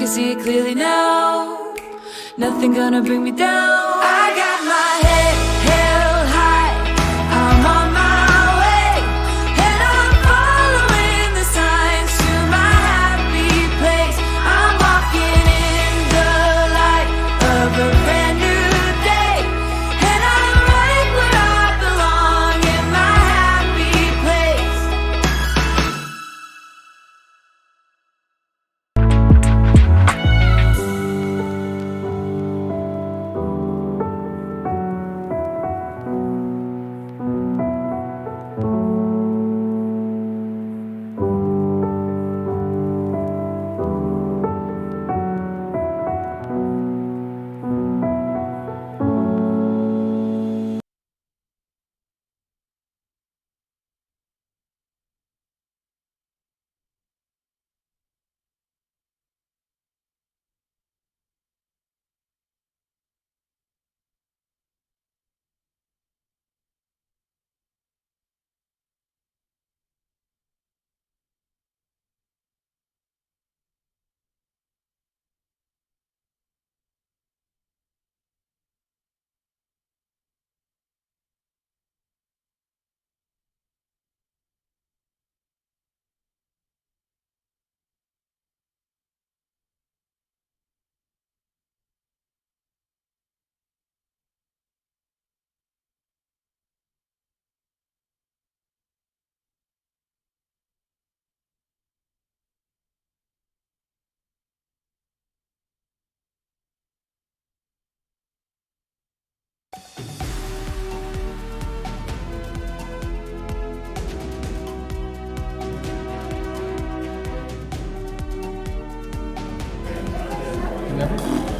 can see it clearly now. Nothing gonna bring me down. I got my head held high. I'm on my way, and I'm following the signs to my happy place. I'm walking in the light of a brand new day, and I'm right where I belong in my happy place.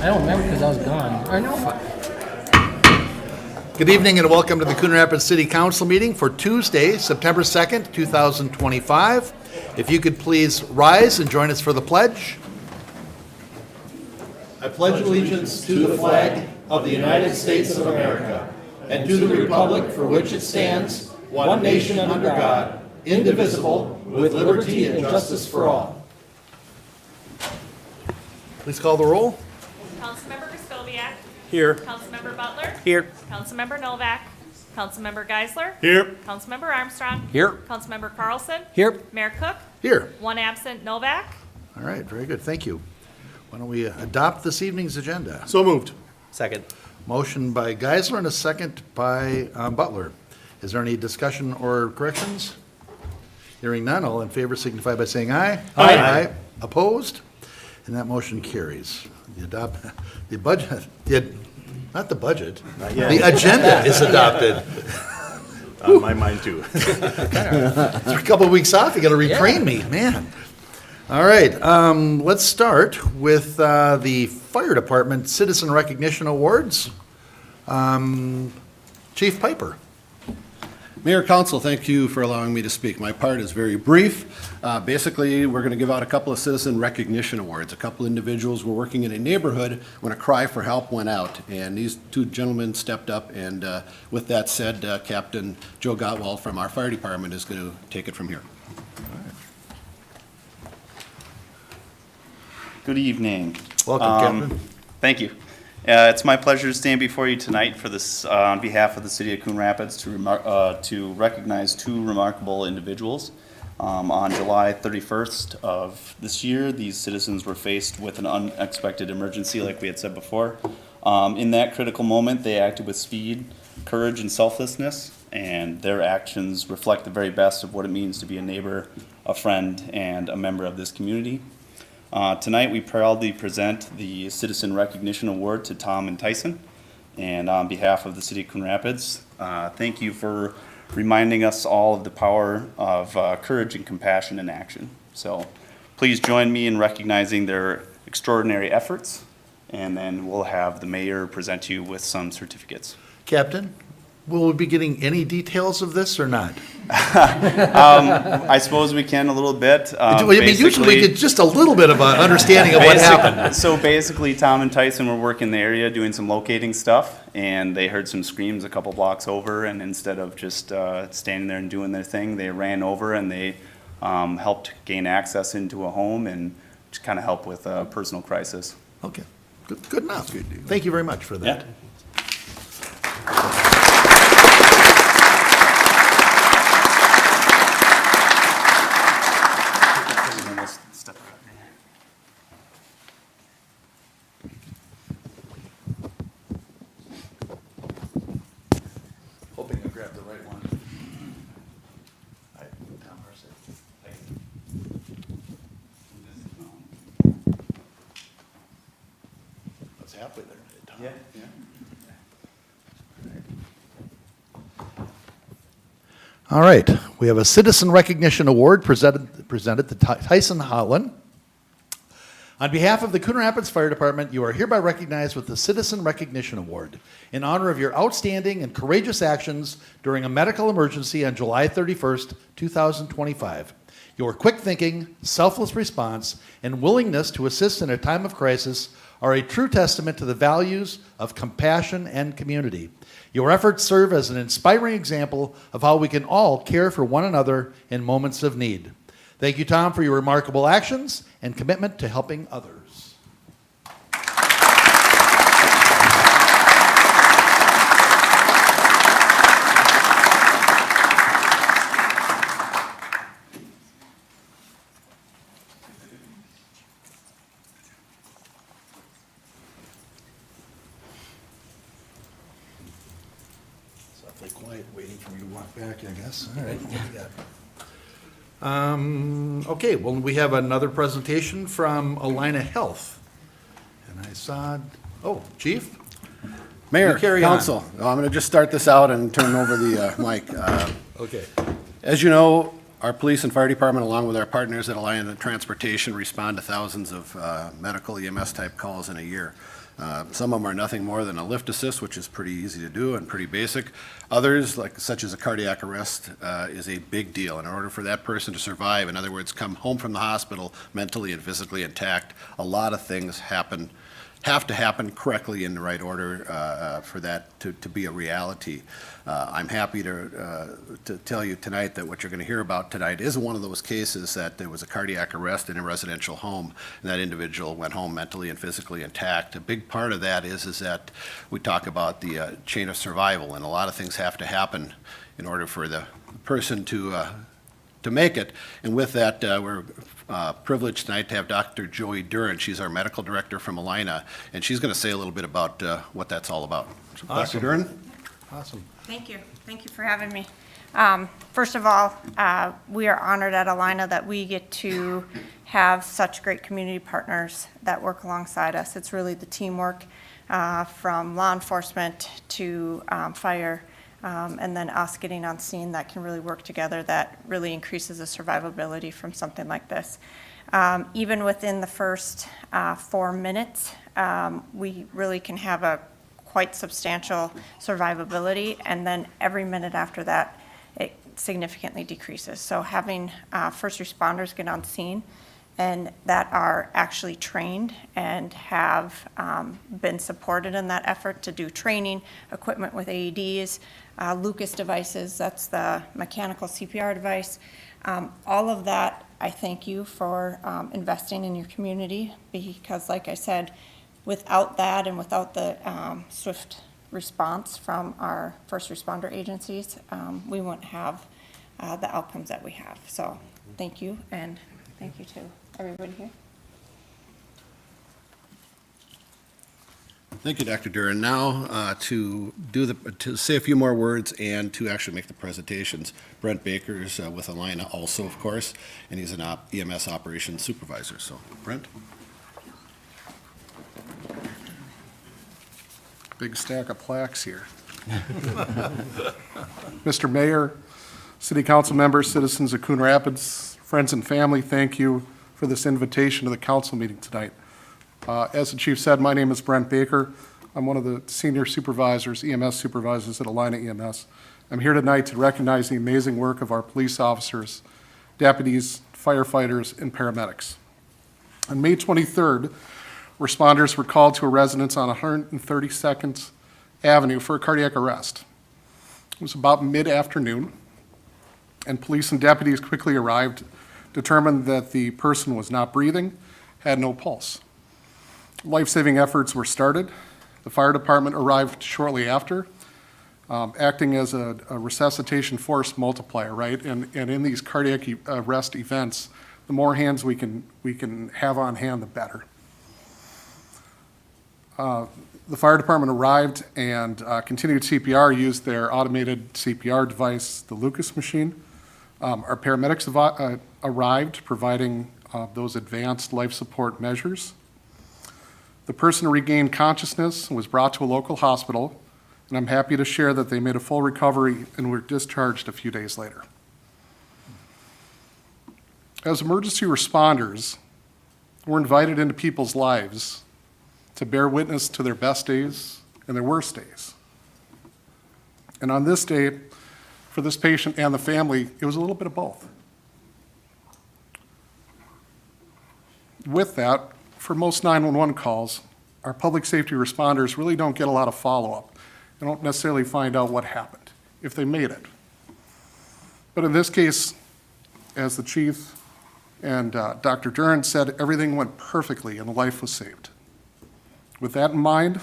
I don't remember because I was gone. I know. Good evening and welcome to the Coon Rapids City Council meeting for Tuesday, September 2nd, 2025. If you could please rise and join us for the pledge. I pledge allegiance to the flag of the United States of America and to the republic for which it stands, one nation under God, indivisible, with liberty and justice for all. Please call the roll. Councilmember Griscoviac. Here. Councilmember Butler. Here. Councilmember Novak. Councilmember Geisler. Here. Councilmember Armstrong. Here. Councilmember Carlson. Here. Mayor Cook. Here. One absent, Novak. All right, very good, thank you. Why don't we adopt this evening's agenda? So moved. Second. Motion by Geisler and a second by Butler. Is there any discussion or corrections? Hearing none, all in favor signify by saying aye. Aye. Opposed? And that motion carries. The budget, not the budget, yet. the agenda is adopted. On my mind too. It's a couple of weeks off, you gotta retrain me, man. All right, let's start with the Fire Department Citizen Recognition Awards. Chief Piper. Mayor, Council, thank you for allowing me to speak. My part is very brief. Basically, we're going to give out a couple of citizen recognition awards. A couple individuals were working in a neighborhood when a cry for help went out, and these two gentlemen stepped up, and with that said, Captain Joe Gottwald from our fire department is going to take it from here. Good evening. Welcome, Captain. Thank you. It's my pleasure to stand before you tonight for this, on behalf of the City of Coon Rapids to recognize two remarkable individuals. On July 31st of this year, these citizens were faced with an unexpected emergency, like we had said before. In that critical moment, they acted with speed, courage, and selflessness, and their actions reflect the very best of what it means to be a neighbor, a friend, and a member of this community. Tonight, we proudly present the Citizen Recognition Award to Tom and Tyson. And on behalf of the City of Coon Rapids, thank you for reminding us all of the power of courage and compassion in action. So please join me in recognizing their extraordinary efforts, and then we'll have the mayor present you with some certificates. Captain, will we be getting any details of this or not? I suppose we can a little bit. I mean, usually we get just a little bit of an understanding of what happened. So basically, Tom and Tyson were working the area doing some locating stuff, and they heard some screams a couple blocks over, and instead of just standing there and doing their thing, they ran over and they helped gain access into a home and kind of help with a personal crisis. Okay, good enough. Thank you very much for that. Hoping I grabbed the right one. That's halfway there. Tom. Yeah. All right, we have a Citizen Recognition Award presented to Tyson Holland. On behalf of the Coon Rapids Fire Department, you are hereby recognized with the Citizen Recognition Award in honor of your outstanding and courageous actions during a medical emergency on July 31st, 2025. Your quick thinking, selfless response, and willingness to assist in a time of crisis are a true testament to the values of compassion and community. Your efforts serve as an inspiring example of how we can all care for one another in moments of need. Thank you, Tom, for your remarkable actions and commitment to helping others. It's awfully quiet waiting for me to walk back, I guess. All right. Okay, well, we have another presentation from Alina Health. And I saw, oh, Chief? Mayor, You carry on. council, I'm going to just start this out and turn over the mic. Okay. As you know, our police and fire department, along with our partners at Alliant Transportation, respond to thousands of medical EMS-type calls in a year. Some of them are nothing more than a lift assist, which is pretty easy to do and pretty basic. Others, such as a cardiac arrest, is a big deal. In order for that person to survive, in other words, come home from the hospital mentally and physically intact, a lot of things have to happen correctly in the right order for that to be a reality. I'm happy to tell you tonight that what you're going to hear about tonight is one of those cases that there was a cardiac arrest in a residential home, and that individual went home mentally and physically intact. A big part of that is that we talk about the chain of survival, and a lot of things have to happen in order for the person to make it. And with that, we're privileged tonight to have Dr. Joey Duran. She's our medical director from Alina, and she's going to say a little bit about what that's all about. So, Awesome. Dr. Duran? Awesome. Thank you. Thank you for having me. First of all, we are honored at Alina that we get to have such great community partners that work alongside us. It's really the teamwork from law enforcement to fire, and then us getting on scene that can really work together that really increases the survivability from something like this. Even within the first 4 minutes, we really can have a quite substantial survivability, and then every minute after that, it significantly decreases. So having first responders get on scene and that are actually trained and have been supported in that effort to do training, equipment with AEDs, Lucas devices, that's the mechanical CPR device. All of that, I thank you for investing in your community, because like I said, without that and without the swift response from our first responder agencies, we wouldn't have the outcomes that we have. So thank you, and thank you to everybody here. Thank you, Dr. Duran. Now, to say a few more words and to actually make the presentations, Brent Baker's with Alina also, of course, and he's an EMS operations supervisor. So, Brent? Big stack of plaques here. Mr. Mayor, City Council members, citizens of Coon Rapids, friends and family, thank you for this invitation to the council meeting tonight. As the chief said, my name is Brent Baker. I'm one of the senior supervisors, EMS supervisors at Alina EMS. I'm here tonight to recognize the amazing work of our police officers, deputies, firefighters, and paramedics. On May 23rd, responders were called to a residence on 132nd Avenue for a cardiac arrest. It was about mid-afternoon, and police and deputies quickly arrived, determined that the person was not breathing, had no pulse. Life-saving efforts were started. The fire department arrived shortly after, acting as a resuscitation force multiplier, right? And in these cardiac arrest events, the more hands we can have on hand, the better. The fire department arrived and continued CPR, used their automated CPR device, the Lucas machine. Our paramedics arrived, providing those advanced life support measures. The person regained consciousness and was brought to a local hospital, and I'm happy to share that they made a full recovery and were discharged a few days later. As emergency responders, we're invited into people's lives to bear witness to their best days and their worst days. And on this day, for this patient and the family, it was a little bit of both. With that, for most 911 calls, our public safety responders really don't get a lot of follow-up. They don't necessarily find out what happened, if they made it. But in this case, as the chief and Dr. Duran said, everything went perfectly and a life was saved. With that in mind,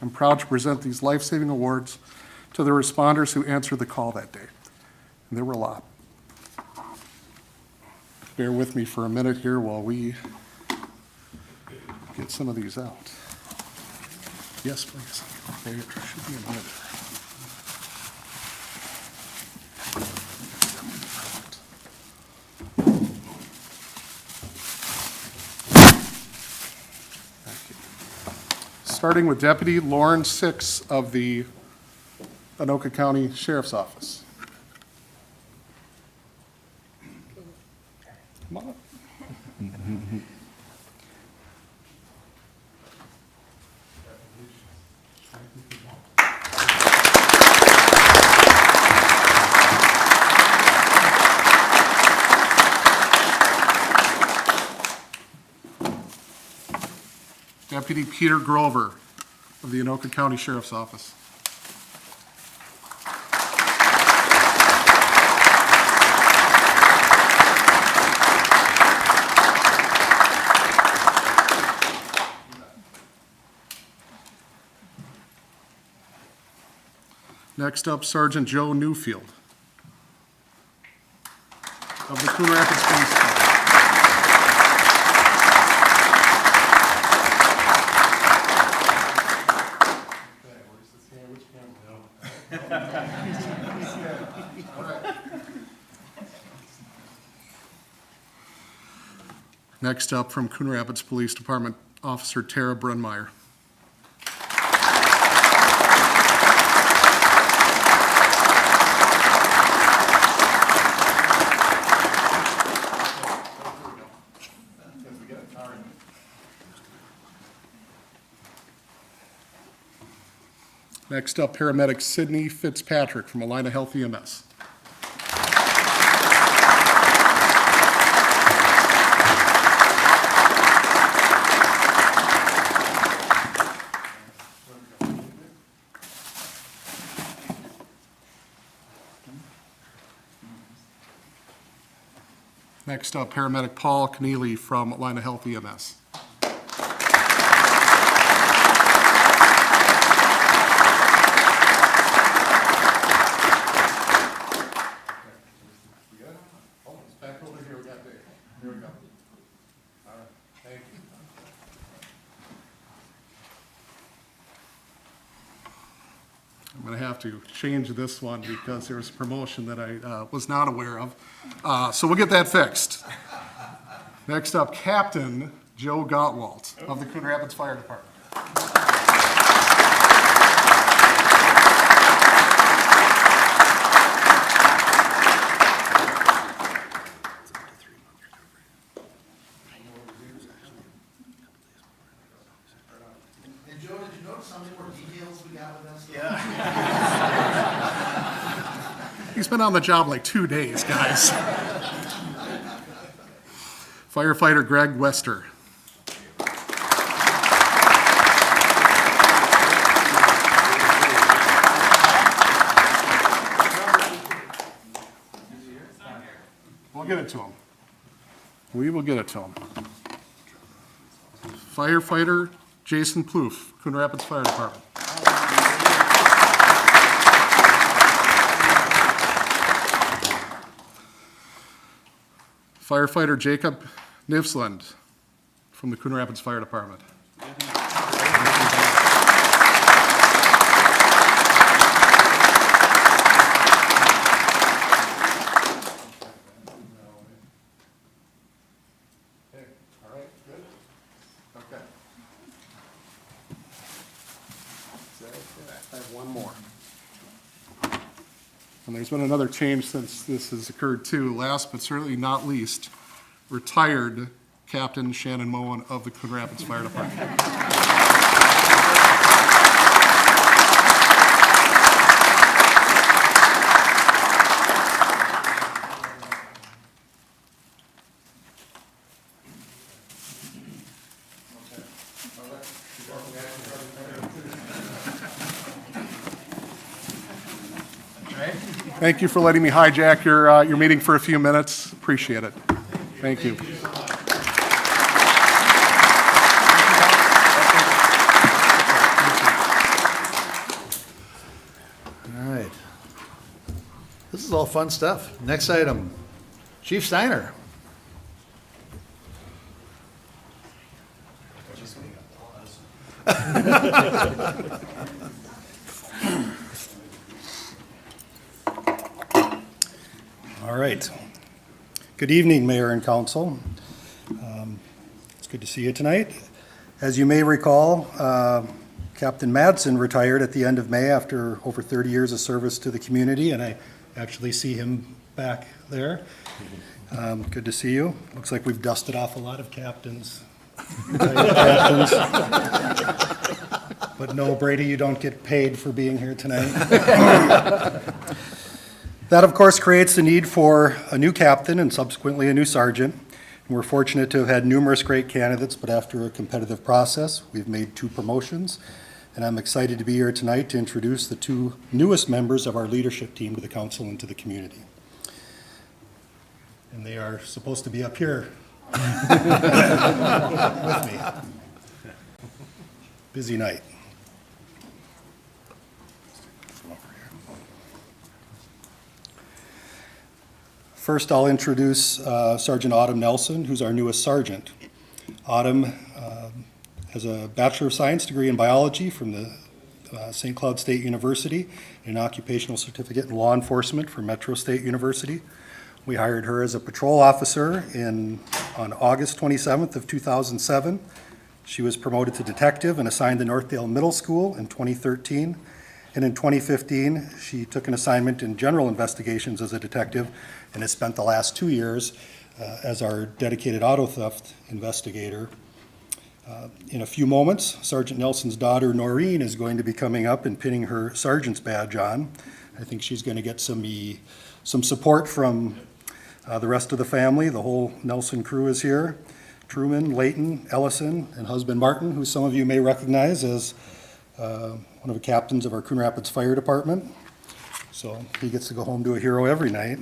I'm proud to present these life-saving awards to the responders who answered the call that day. And there were a lot. Bear with me for a minute here while we get some of these out. Yes, please. There should be a minute. Thank you. Starting with Deputy Lauren Six of the Anoka County Sheriff's Office. Come on up. Deputy Peter Grover of the Anoka County Sheriff's Office. Next up, Sergeant Joe Newfield of the Coon Rapids Police Department. Next up, from Coon Rapids Police Department, Officer Tara Brunmeyer. Next up, paramedic Sydney Fitzpatrick from Alina Health EMS. Next up, paramedic Paul Keneally from Alina Health EMS. Back over here, we got Dave. Here we go. All right, thank you. I'm going to have to change this one because there was a promotion that I was not aware of. So we'll get that fixed. Next up, Captain Joe Gottwalt of the Coon Rapids Fire Department. And Joe, did you notice how many more details we got with us? He's been on the job like 2 days, guys. Firefighter Greg Wester. We'll get it to him. We will get it to him. Firefighter Jason Plouffe, Coon Rapids Fire Department. Firefighter Jacob Nivsland from the Coon Rapids Fire Department. I have one more. And there's been another change since this has occurred too. Last but certainly not least, retired Captain Shannon Moen of the Coon Rapids Fire Department. Thank you for letting me hijack your meeting for a few minutes. Appreciate it. Thank you. All right. This is all fun stuff. Next item, Chief Steiner. All right. Good evening, Mayor and Council. It's good to see you tonight. As you may recall, Captain Madsen retired at the end of May after over 30 years of service to the community, and I actually see him back there. Good to see you. Looks like we've dusted off a lot of captains. Captains. But no, Brady, you don't get paid for being here tonight. That, of course, creates the need for a new captain and subsequently a new sergeant. And we're fortunate to have had numerous great candidates, but after a competitive process, we've made 2 promotions. And I'm excited to be here tonight to introduce the 2 newest members of our leadership team to the council and to the community. And they are supposed to be up here with me. Busy night. First, I'll introduce Sergeant Autumn Nelson, who's our newest sergeant. Autumn has a Bachelor of Science degree in biology from the St. Cloud State University and an occupational certificate in law enforcement from Metro State University. We hired her as a patrol officer on August 27th of 2007. She was promoted to detective and assigned to Northdale Middle School in 2013. And in 2015, she took an assignment in general investigations as a detective and has spent the last 2 years as our dedicated auto theft investigator. In a few moments, Sergeant Nelson's daughter, Noreen, is going to be coming up and pinning her sergeant's badge on. I think she's going to get some support from the rest of the family. The whole Nelson crew is here. Truman, Layton, Ellison, and husband Martin, who some of you may recognize as one of the captains of our Coon Rapids Fire Department. So he gets to go home to a hero every night.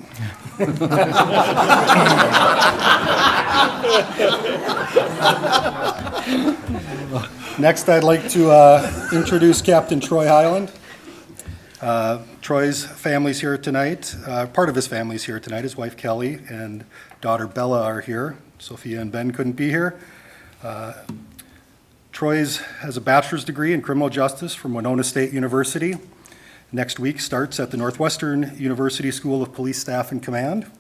Next, I'd like to introduce Captain Troy Highland. Troy's family's here tonight. Part of his family's here tonight. His wife Kelly and daughter Bella are here. Sophia and Ben couldn't be here. Troy has a bachelor's degree in criminal justice from Winona State University. Next week starts at the Northwestern University School of Police Staff and Command.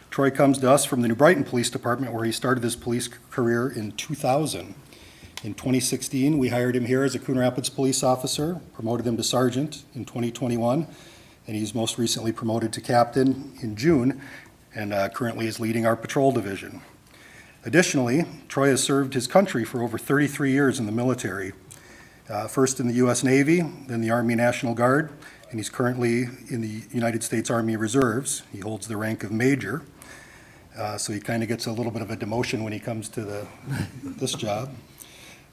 Troy comes to us from the New Brighton Police Department, where he started his police career in 2000. In 2016, we hired him here as a Coon Rapids police officer, promoted him to sergeant in 2021, and he's most recently promoted to captain in June, and currently is leading our patrol division. Additionally, Troy has served his country for over 33 years in the military, first in the U.S. Navy, then the Army National Guard, and he's currently in the United States Army Reserves. He holds the rank of major, so he kind of gets a little bit of a demotion when he comes to this job.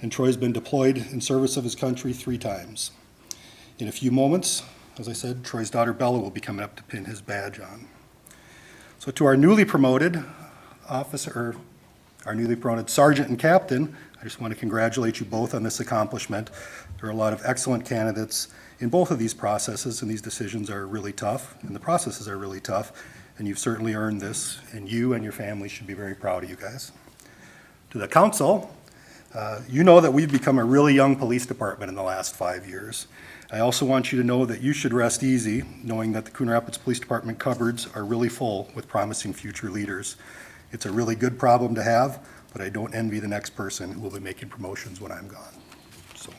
And Troy's been deployed in service of his country 3 times. In a few moments, as I said, Troy's daughter Bella will be coming up to pin his badge on. So to our newly promoted our newly promoted sergeant and captain, I just want to congratulate you both on this accomplishment. There are a lot of excellent candidates in both of these processes, and these decisions are really tough, and the processes are really tough, and you've certainly earned this, and you and your family should be very proud of you guys. To the council, you know that we've become a really young police department in the last 5 years. I also want you to know that you should rest easy, knowing that the Coon Rapids Police Department cupboards are really full with promising future leaders. It's a really good problem to have, but I don't envy the next person who will be making promotions when I'm gone. So,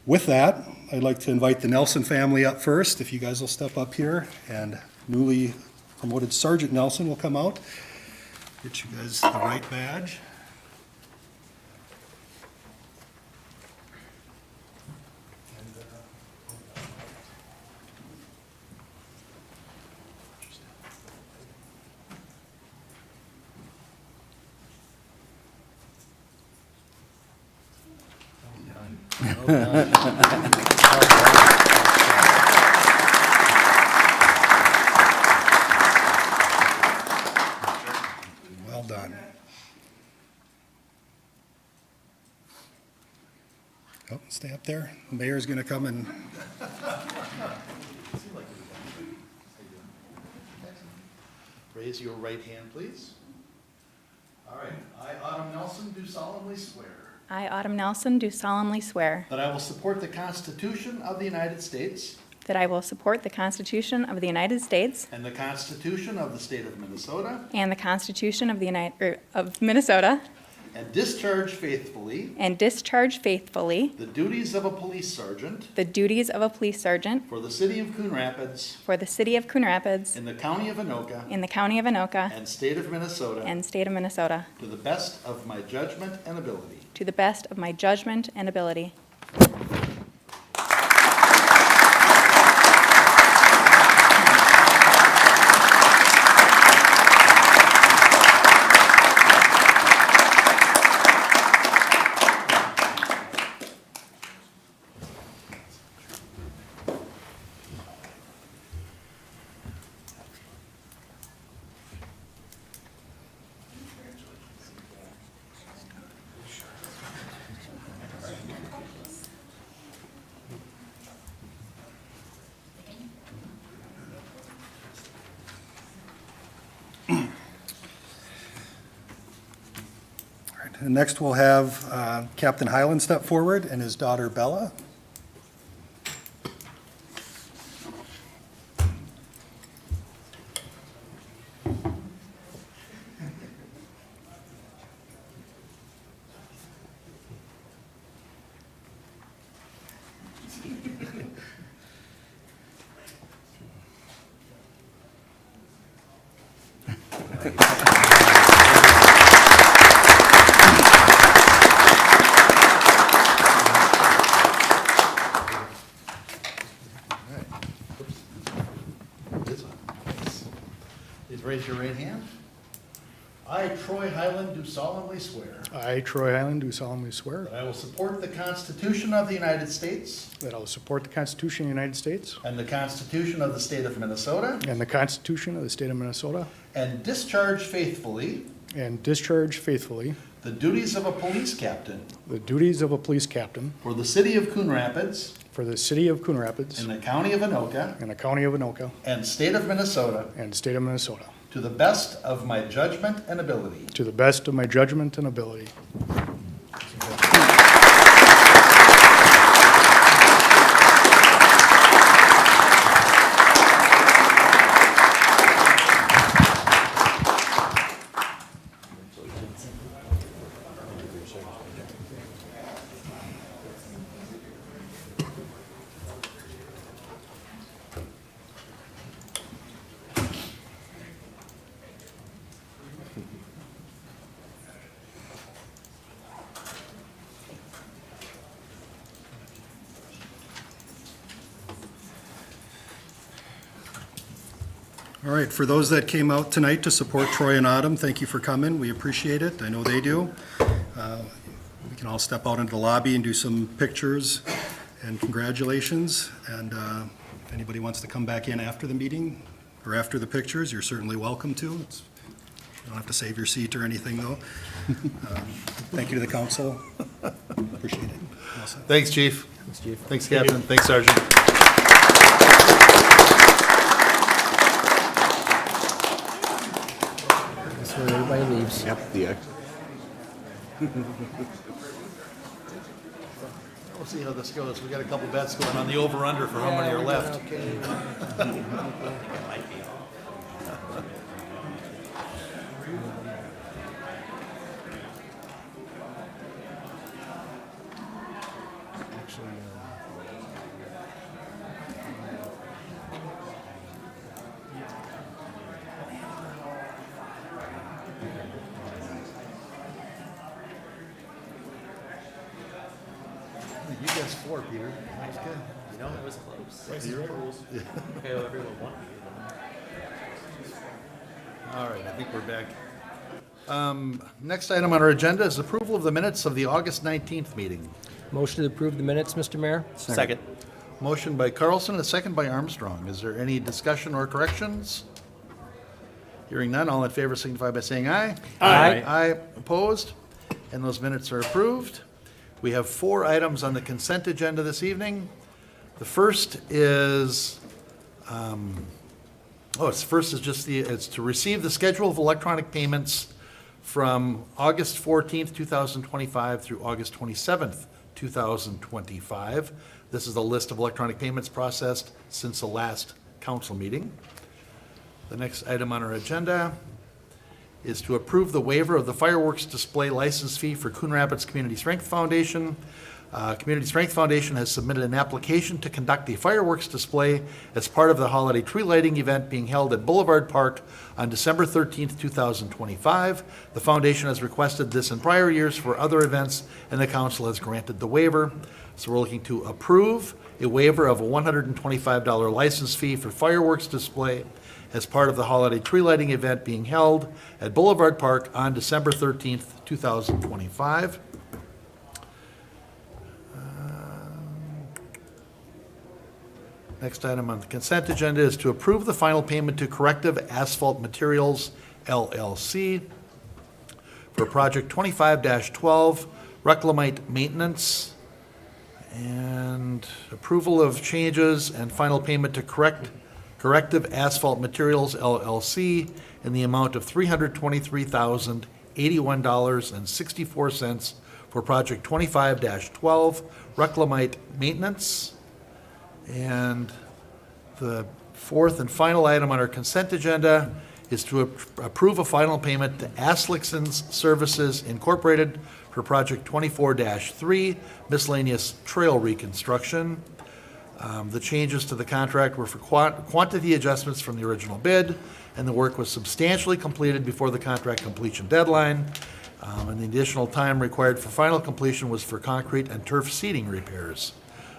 with that, I'd like to invite the Nelson family up first. If you guys will step up here, and newly promoted Sergeant Nelson will come out. Get you guys the right badge. Well done. Oh, stay up there. The mayor's going to come and. Raise your right hand, please. All right. I, Autumn Nelson, do solemnly swear I, Autumn Nelson, do solemnly swear that I will support the Constitution of the United States that I will support the Constitution of the United States and the Constitution of the State of Minnesota, and the Constitution of of Minnesota, and discharge faithfully and discharge faithfully the duties of a police sergeant the duties of a police sergeant for the city of Coon Rapids for the city of Coon Rapids in the county of Anoka in the county of Anoka and state of Minnesota and state of Minnesota to the best of my judgment and ability. to the best of my judgment and ability. And next, we'll have Captain Highland step forward and his daughter Bella. Please raise your right hand. I, Troy Highland, do solemnly swear I, Troy Highland, do solemnly swear that I will support the Constitution of the United States that I will support the Constitution of the United States and the Constitution of the State of Minnesota and the Constitution of the State of Minnesota, and discharge faithfully and discharge faithfully the duties of a police captain the duties of a police captain for the city of Coon Rapids for the city of Coon Rapids in the county of Anoka and the county of Anoka and state of Minnesota and state of Minnesota, to the best of my judgment and ability. to the best of my judgment and ability. All right, for those that came out tonight to support Troy and Autumn, thank you for coming. We appreciate it. I know they do. We can all step out into the lobby and do some pictures, and congratulations. And if anybody wants to come back in after the meeting or after the pictures, you're certainly welcome to. It's don't have to save your seat or anything, though. Thank you to the council. Appreciate it. Well said. Thanks, Chief. Thanks, Chief. Thanks, Captain. Thanks, Sergeant. That's where everybody leaves. Yep, the We'll see how this goes. We got a couple bets going on the over-under for how many are left. You guessed 4, Peter. That's good. You know, it was close. Okay, well, everyone won. All right, I think we're back. Next item on our agenda is approval of the minutes of the August 19th meeting. Motion to approve the minutes, Mr. Mayor? Second. Motion by Carlson, and a second by Armstrong. Is there any discussion or corrections? Hearing none, all in favor signify by saying aye. Aye. Aye, opposed, and those minutes are approved. We have 4 items on the consent agenda this evening. The first is, it's to receive the schedule of electronic payments from August 14th, 2025 through August 27th, 2025. This is the list of electronic payments processed since the last council meeting. The next item on our agenda is to approve the waiver of the fireworks display license fee for Coon Rapids Community Strength Foundation. Community Strength Foundation has submitted an application to conduct a fireworks display as part of the holiday tree lighting event being held at Boulevard Park on December 13th, 2025. The foundation has requested this in prior years for other events, and the council has granted the waiver. So we're looking to approve a waiver of a $125 license fee for fireworks display as part of the holiday tree lighting event being held at Boulevard Park on December 13th, 2025. Next item on the consent agenda is to approve the final payment to Corrective Asphalt Materials, LLC, for project 25-12, reclamite maintenance, and approval of changes and final payment to Corrective Asphalt Materials, LLC, in the amount of $323,081.64 for project 25-12, reclamite maintenance. And the fourth and final item on our consent agenda is to approve a final payment to Aslickson's Services Incorporated for project 24-3, miscellaneous trail reconstruction. The changes to the contract were for quantity adjustments from the original bid, and the work was substantially completed before the contract completion deadline. And the additional time required for final completion was for concrete and turf seeding repairs.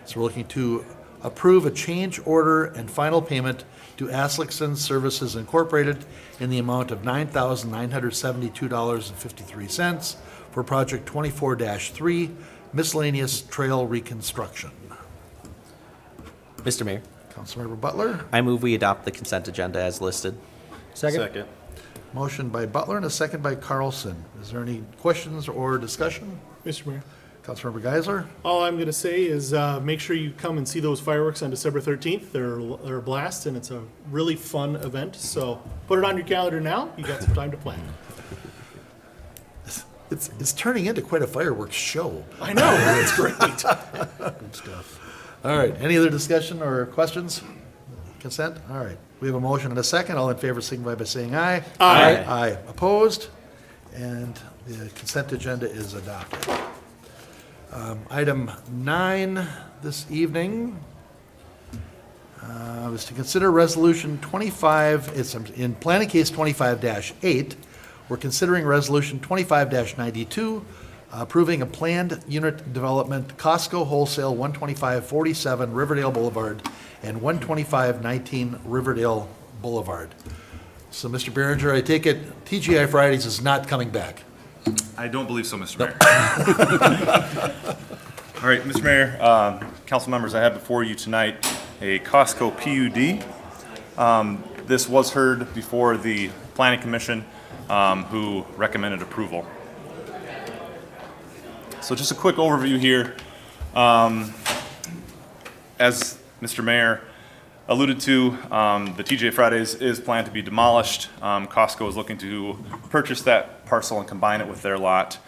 So we're looking to approve a change order and final payment to Aslickson Services Incorporated in the amount of $9,972.53 for project 24-3, miscellaneous trail reconstruction. Mr. Mayor, Councilmember Butler. I move we adopt the consent agenda as listed. Second? Motion by Butler and a second by Carlson. Is there any questions or discussion? Mr. Mayor, Councilmember Geisler? all I'm going to say is make sure you come and see those fireworks on December 13th. They're a blast, and it's a really fun event. So put it on your calendar now. You got some time to plan. It's turning into quite a fireworks show. I know. It's great. Good stuff. All right, any other discussion or questions? Consent? All right, we have a motion and a second. All in favor signify by saying aye. Aye. Aye. Opposed? And the consent agenda is adopted. Item 9 this evening was to consider resolution 25, it's in planning case 25-8. We're considering resolution 25-92, approving a planned unit development, Costco Wholesale 12547 Riverdale Boulevard and 12519 Riverdale Boulevard. So, Mr. Behringer, I take it TGI Fridays is not coming back. I don't believe so, Mr. Mayor. All right, Mr. Mayor, council members, I have before you tonight a Costco PUD. This was heard before the Planning Commission who recommended approval. So just a quick overview here. As Mr. Mayor alluded to, the TJ Fridays is planned to be demolished. Costco is looking to purchase that parcel and combine it with their lot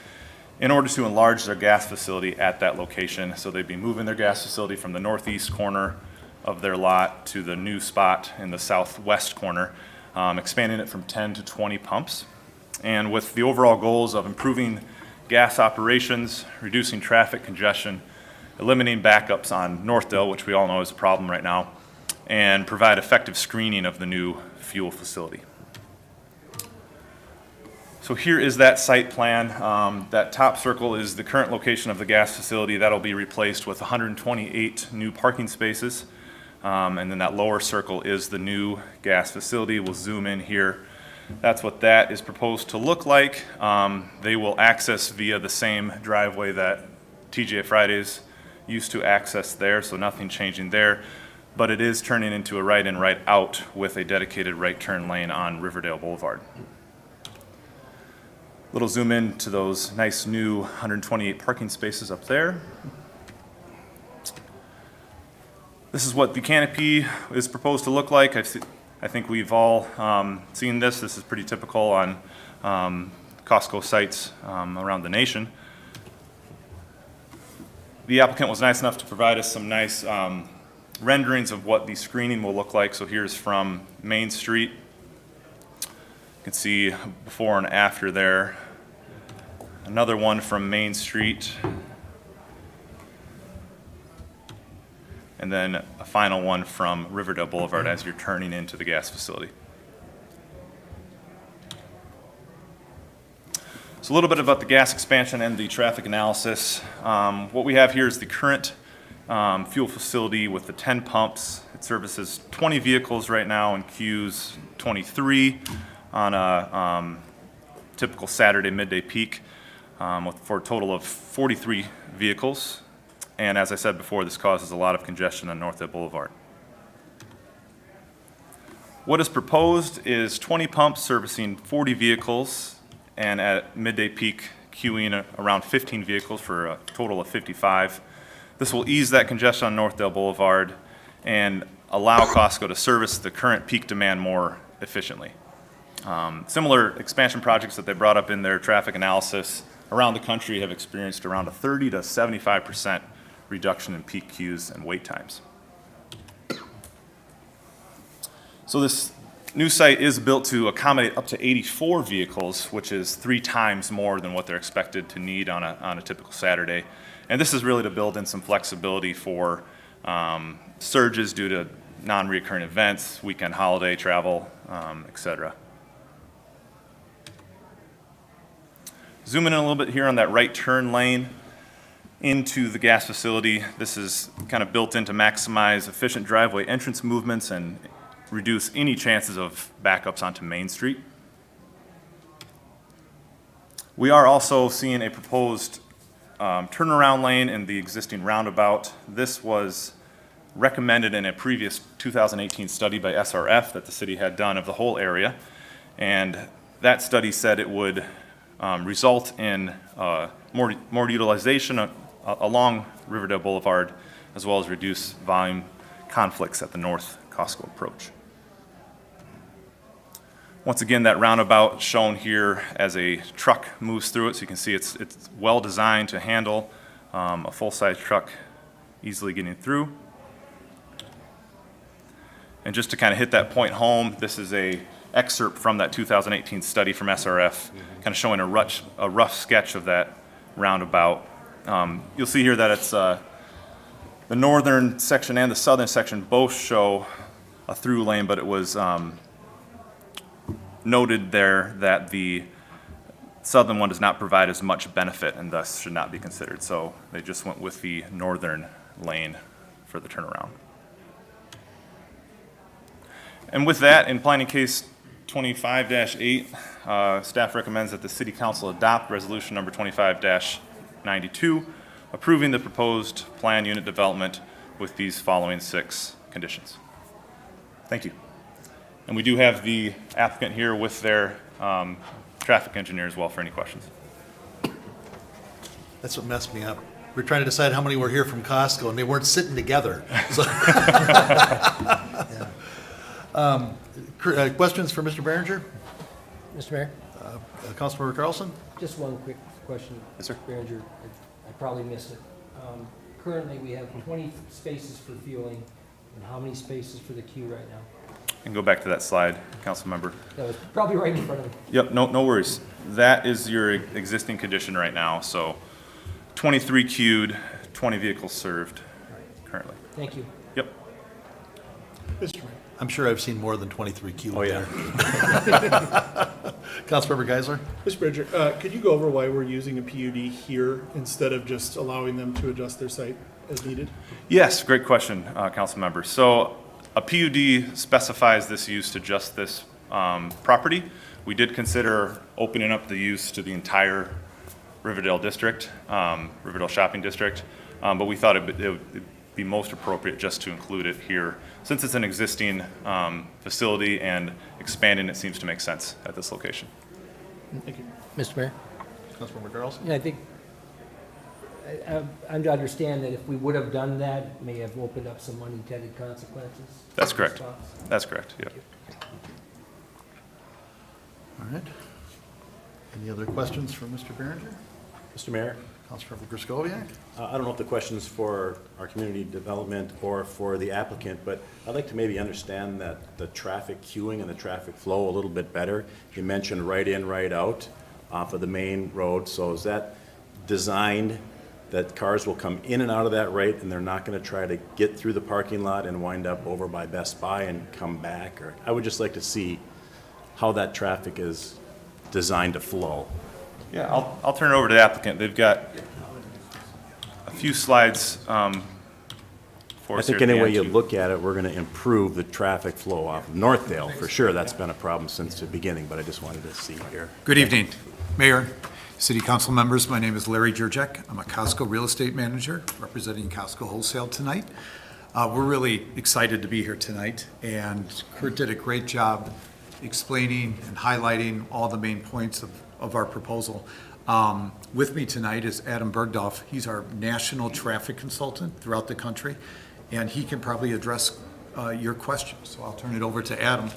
in order to enlarge their gas facility at that location. So they'd be moving their gas facility from the northeast corner of their lot to the new spot in the southwest corner, expanding it from 10 to 20 pumps. And with the overall goals of improving gas operations, reducing traffic congestion, eliminating backups on Northdale, which we all know is a problem right now, and provide effective screening of the new fuel facility. So here is that site plan. That top circle is the current location of the gas facility. That'll be replaced with 128 new parking spaces. And then that lower circle is the new gas facility. We'll zoom in here. That's what that is proposed to look like. They will access via the same driveway that TGI Fridays used to access there, so nothing changing there. But it is turning into a right in, right out with a dedicated right turn lane on Riverdale Boulevard. Little zoom in to those nice new 128 parking spaces up there. This is what the canopy is proposed to look like. I think we've all seen this. This is pretty typical on Costco sites around the nation. The applicant was nice enough to provide us some nice renderings of what the screening will look like. So here's from Main Street. You can see before and after there. Another one from Main Street. And then a final one from Riverdale Boulevard as you're turning into the gas facility. So a little bit about the gas expansion and the traffic analysis. What we have here is the current fuel facility with the 10 pumps. It services 20 vehicles right now and queues 23 on a typical Saturday midday peak for a total of 43 vehicles. And as I said before, this causes a lot of congestion on Northdale Boulevard. What is proposed is 20 pumps servicing 40 vehicles and at midday peak queuing around 15 vehicles for a total of 55. This will ease that congestion on Northdale Boulevard and allow Costco to service the current peak demand more efficiently. Similar expansion projects that they brought up in their traffic analysis around the country have experienced around a 30 to 75% reduction in peak queues and wait times. So this new site is built to accommodate up to 84 vehicles, which is 3 times more than what they're expected to need on a typical Saturday. And this is really to build in some flexibility for surges due to non-recurring events, weekend holiday travel, et cetera. Zooming in a little bit here on that right turn lane into the gas facility. This is kind of built in to maximize efficient driveway entrance movements and reduce any chances of backups onto Main Street. We are also seeing a proposed turnaround lane in the existing roundabout. This was recommended in a previous 2018 study by SRF that the city had done of the whole area. And that study said it would result in more utilization along Riverdale Boulevard, as well as reduce volume conflicts at the North Costco approach. Once again, that roundabout shown here as a truck moves through it, so you can see it's well designed to handle a full-size truck easily getting through. And just to kind of hit that point home, this is a excerpt from that 2018 study from SRF, kind of showing a rough sketch of that roundabout. You'll see here that it's the northern section and the southern section both show a through lane, but it was noted there that the southern one does not provide as much benefit and thus should not be considered. So they just went with the northern lane for the turnaround. And with that, in planning case 25-8, staff recommends that the City Council adopt resolution number 25-92, approving the proposed plan unit development with these following 6 conditions. Thank you. And we do have the applicant here with their traffic engineer as well for any questions. That's what messed me up. We were trying to decide how many were here from Costco, and they weren't sitting together. So- Questions for Mr. Behringer? Mr. Mayor, Councilmember Carlson? just one quick question. Yes, sir. Behringer, I probably missed it. Currently, we have 20 spaces for fueling, and how many spaces for the queue right now? And go back to that slide, council member. That was probably right in front of me. Yep, no worries. That is your existing condition right now, so 23 queued, 20 vehicles served currently. Thank you. Yep. Mr. Mayor. I'm sure I've seen more than 23 queued Oh, yeah. there. Councilmember Geisler? Mr. Bridger, could you go over why we're using a PUD here instead of just allowing them to adjust their site as needed? Yes, great question, council member. So a PUD specifies this use to just this property. We did consider opening up the use to the entire Riverdale district, Riverdale shopping district, but we thought it would be most appropriate just to include it here. Since it's an existing facility and expanding, it seems to make sense at this location. Thank you. Mr. Mayor? Councilmember Carlson? Yeah, I think, I'm to understand that if we would have done that, it may have opened up some unintended consequences. That's correct. That's correct, yep. All right. Any other questions for Mr. Behringer? Mr. Mayor, Councilmember Griscoviac? I don't know if the question's for our community development or for the applicant, but I'd like to maybe understand that the traffic queuing and the traffic flow a little bit better. You mentioned right in, right out off of the main road, so is that designed that cars will come in and out of that right and they're not going to try to get through the parking lot and wind up over by Best Buy and come back? Or I would just like to see how that traffic is designed to flow. Yeah, I'll turn it over to the applicant. They've got a few slides for I us here think at the any way end, you too. look at it, we're going to improve the traffic flow off of Northdale. For sure, that's been a problem since the beginning, but I just wanted to see here. Good evening, Mayor, City Council members. My name is Larry Jurczak. I'm a Costco real estate manager representing Costco Wholesale tonight. We're really excited to be here tonight, and Kurt did a great job explaining and highlighting all the main points of our proposal. With me tonight is Adam Bergdorf. He's our national traffic consultant throughout the country, and he can probably address your questions. So I'll turn it over to Adam.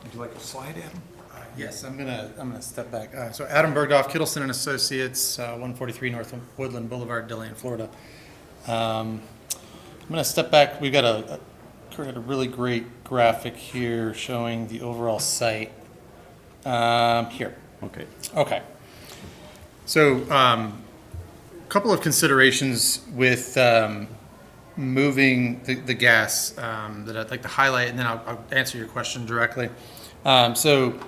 Would you like a slide, Adam? Yes, I'm gonna step back. So Adam Bergdorf, Kittleson and Associates, 143 North Woodland Boulevard, Delaine, Florida. I'm gonna step back. We've got a really great graphic here showing the overall site. Here. Okay. Okay. So, a couple of considerations with moving the gas that I'd like to highlight, and then I'll answer your question directly. So,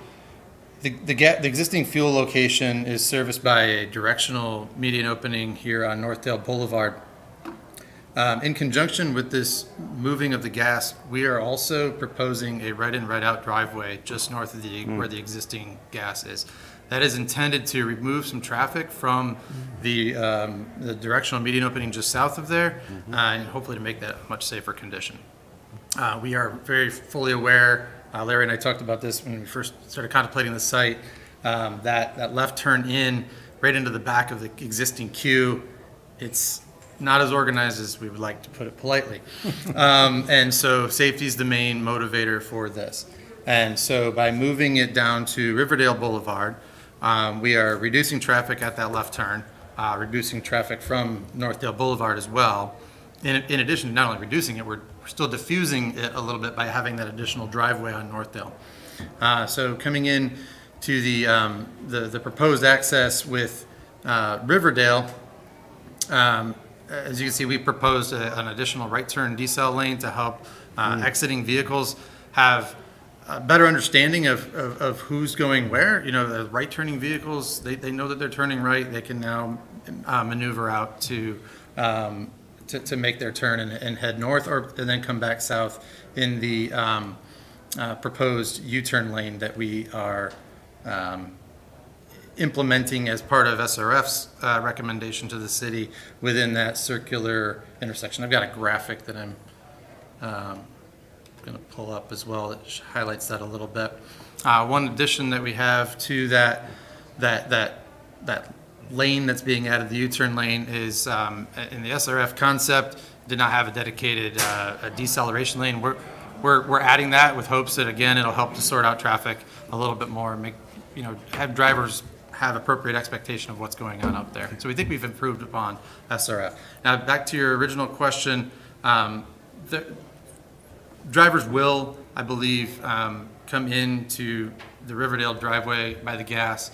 the existing fuel location is serviced by a directional median opening here on Northdale Boulevard. In conjunction with this moving of the gas, we are also proposing a right-in, right-out driveway just north of where the existing gas is. That is intended to remove some traffic from the directional median opening just south of there, and hopefully to make that a much safer condition. We are very fully aware, Larry and I talked about this when we first started contemplating the site, that left turn in right into the back of the existing queue, it's not as organized as we would like, to put it politely. And so safety is the main motivator for this. And so by moving it down to Riverdale Boulevard, we are reducing traffic at that left turn, reducing traffic from Northdale Boulevard as well. In addition to not only reducing it, we're still diffusing it a little bit by having that additional driveway on Northdale. So coming in to the proposed access with Riverdale, as you can see, we proposed an additional right turn decel lane to help exiting vehicles have a better understanding of who's going where. You know, the right turning vehicles, they know that they're turning right. They can now maneuver out to make their turn and head north, and then come back south in the proposed U-turn lane that we are implementing as part of SRF's recommendation to the city within that circular intersection. I've got a graphic that I'm going to pull up as well that highlights that a little bit. One addition that we have to that lane that's being added, the U-turn lane, is in the SRF concept, did not have a dedicated a deceleration lane. We're adding that with hopes that, again, it'll help to sort out traffic a little bit more and make, have drivers have appropriate expectation of what's going on up there. So we think we've improved upon SRF. Now, back to your original question, the drivers will, I believe, come into the Riverdale driveway by the gas.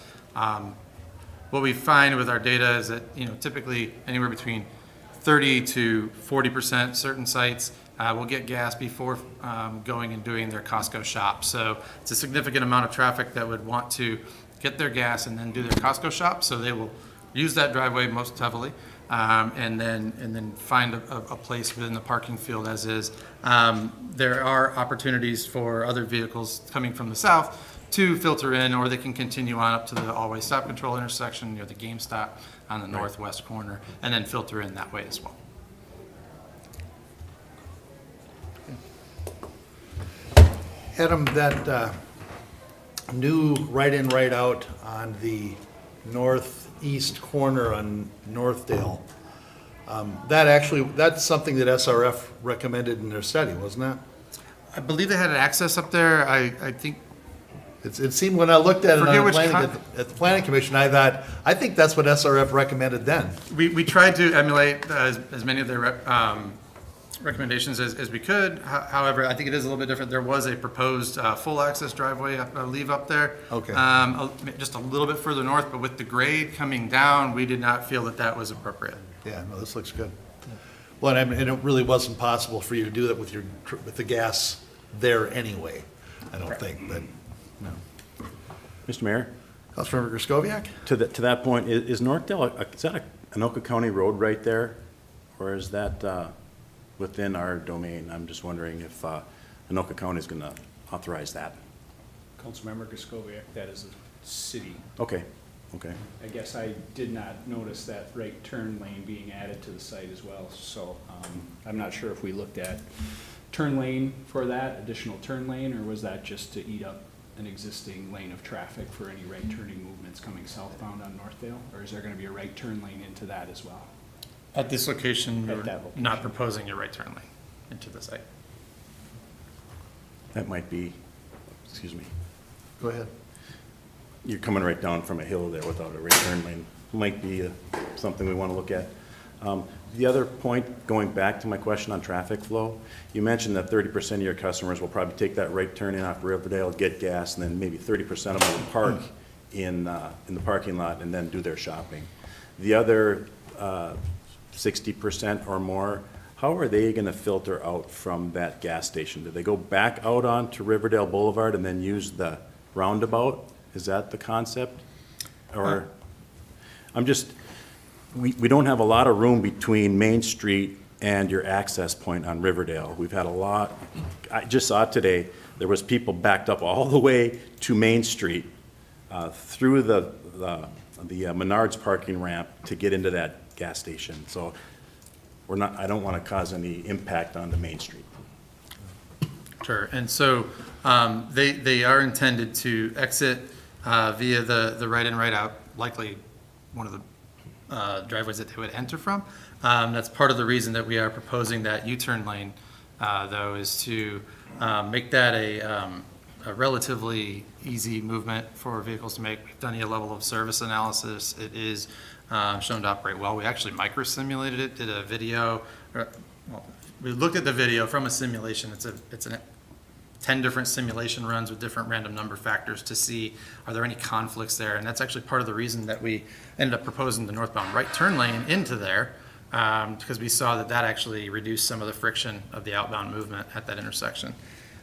What we find with our data is that, typically anywhere between 30 to 40% certain sites will get gas before going and doing their Costco shop. So it's a significant amount of traffic that would want to get their gas and then do their Costco shop. So they will use that driveway most heavily, and then find a place within the parking field as is. There are opportunities for other vehicles coming from the south to filter in, or they can continue on up to the all-way stop control intersection near the GameStop on the northwest corner, and then filter in that way as well. Adam, that new right-in, right-out on the northeast corner on Northdale, that's something that SRF recommended in their study, wasn't it? I believe they had an access up there. I think it seemed when I looked at it Forget on which at the planning commission, I thought, I think that's what SRF recommended then. we tried to emulate as many of their recommendations as we could. However, I think it is a little bit different. There was a proposed full access driveway, I believe, up there. Okay. Just a little bit further north, but with the grade coming down, we did not feel that was appropriate. Yeah, no, this looks good. Well, and it really wasn't possible for you to do that with the gas there anyway, I don't think, but, no. Mr. Mayor, Councilmember Griscoviac? to that point, is Northdale, is that a Anoka County road right there? Or is that within our domain? I'm just wondering if Anoka County is going to authorize that. Councilmember Griscoviac, that is a city. Okay, okay. I guess I did not notice that right turn lane being added to the site as well, so I'm not sure if we looked at turn lane for that, additional turn lane, or was that just to eat up an existing lane of traffic for any right turning movements coming southbound on Northdale? Or is there going to be a right turn lane into that as well? At this location, At we're that location. not proposing a right turn lane into the site. That might be, excuse me, Go ahead. you're coming right down from a hill there without a right turn lane. Might be something we want to look at. The other point, going back to my question on traffic flow, you mentioned that 30% of your customers will probably take that right turn in off Riverdale, get gas, and then maybe 30% of them will park in the parking lot and then do their shopping. The other 60% or more, how are they going to filter out from that gas station? Do they go back out onto Riverdale Boulevard and then use the roundabout? Is that the concept? Or, we don't have a lot of room between Main Street and your access point on Riverdale. We've had a lot, I just saw it today, there was people backed up all the way to Main Street through the Menards parking ramp to get into that gas station. So I don't want to cause any impact on the Main Street. Sure, and so they are intended to exit via the right in, right out, likely one of the driveways that they would enter from. That's part of the reason that we are proposing that U-turn lane, though, is to make that a relatively easy movement for vehicles to make. We've done a level of service analysis. It is shown to operate well. We actually micro-simulated it, did a video. We looked at the video from a simulation. It's 10 different simulation runs with different random number factors to see are there any conflicts there. And that's actually part of the reason that we ended up proposing the northbound right turn lane into there, because we saw that actually reduced some of the friction of the outbound movement at that intersection.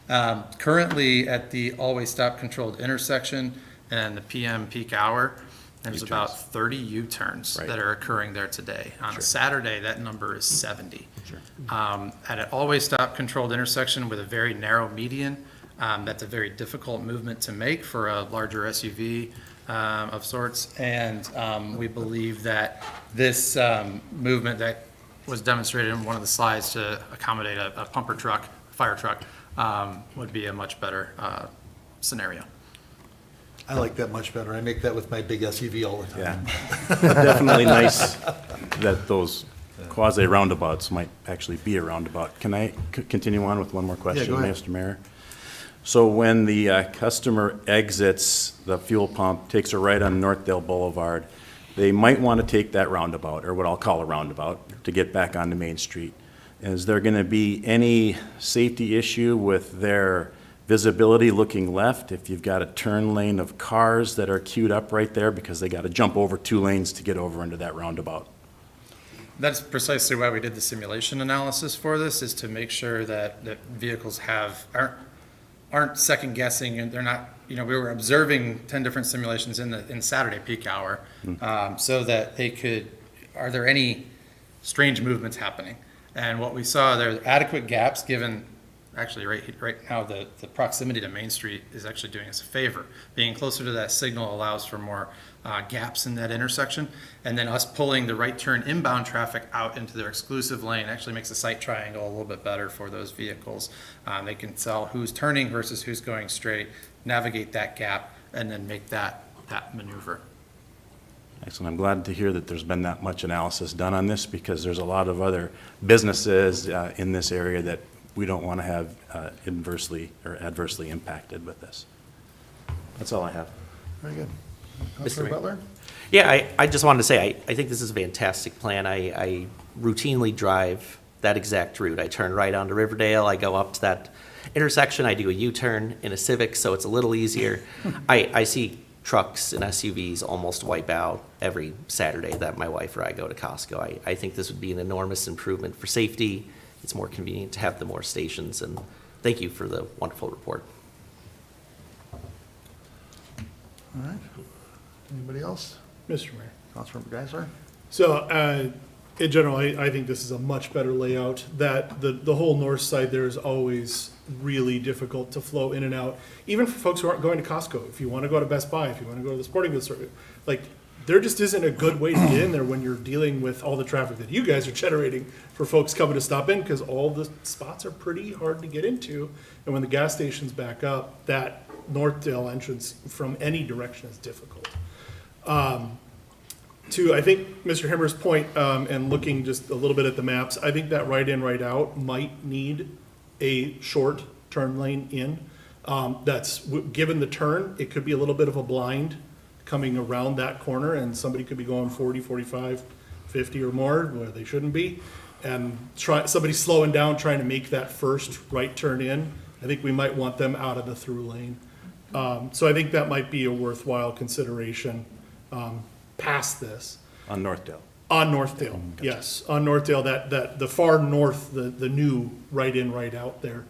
Currently at the always stop controlled intersection and the PM peak hour, there's about 30 U-turns that are occurring there today. On a Saturday, that number is 70. At an always stop controlled intersection with a very narrow median, that's a very difficult movement to make for a larger SUV of sorts. And we believe that this movement that was demonstrated in one of the slides to accommodate a pumper truck, fire truck, would be a much better scenario. I like that much better. I make that with my big SUV all the time. Yeah. Definitely nice that those quasi roundabouts might actually be a roundabout. Can I continue on with one more question, go ahead. Mr. Mayor? So when the customer exits the fuel pump, takes a right on Northdale Boulevard, they might want to take that roundabout, or what I'll call a roundabout, to get back onto Main Street. Is there going to be any safety issue with their visibility looking left if you've got a turn lane of cars that are queued up right there because they got to jump over 2 lanes to get over into that roundabout? That's precisely why we did the simulation analysis for this, is to make sure that vehicles aren't second guessing, and they're not, we were observing 10 different simulations in Saturday peak hour, so that are there any strange movements happening? And what we saw, there are adequate gaps given, actually right now, the proximity to Main Street is actually doing us a favor. Being closer to that signal allows for more gaps in that intersection, and then us pulling the right turn inbound traffic out into their exclusive lane actually makes the sight triangle a little bit better for those vehicles. They can tell who's turning versus who's going straight, navigate that gap, and then make that maneuver. Excellent. I'm glad to hear that there's been that much analysis done on this, because there's a lot of other businesses in this area that we don't want to have adversely impacted with this. That's all I have. Very good. Mr. Councilor Mayor. Butler? Yeah, I just wanted to say, I think this is a fantastic plan. I routinely drive that exact route. I turn right onto Riverdale, I go up to that intersection, I do a U-turn in a Civic, so it's a little easier. I see trucks and SUVs almost wipe out every Saturday that my wife or I go to Costco. I think this would be an enormous improvement for safety. It's more convenient to have the more stations, and thank you for the wonderful report. All right. Anybody else? Mr. Mayor. Councilmember Geisler? So, in general, I think this is a much better layout. That the whole north side there is always really difficult to flow in and out, even for folks who aren't going to Costco. If you want to go to Best Buy, if you want to go to the sporting goods store, like, there just isn't a good way to get in there when you're dealing with all the traffic that you guys are generating for folks coming to stop in, because all the spots are pretty hard to get into. And when the gas stations back up, that Northdale entrance from any direction is difficult. To, I think, Mr. Himmer's point, and looking just a little bit at the maps, I think that right in, right out might need a short turn lane in. Given the turn, it could be a little bit of a blind coming around that corner, and somebody could be going 40, 45, 50 or more where they shouldn't be. And somebody slowing down, trying to make that first right turn in. I think we might want them out of the through lane. So I think that might be a worthwhile consideration past this. On Northdale? On Northdale, yes. On Northdale, that the far north, the new right in, right out there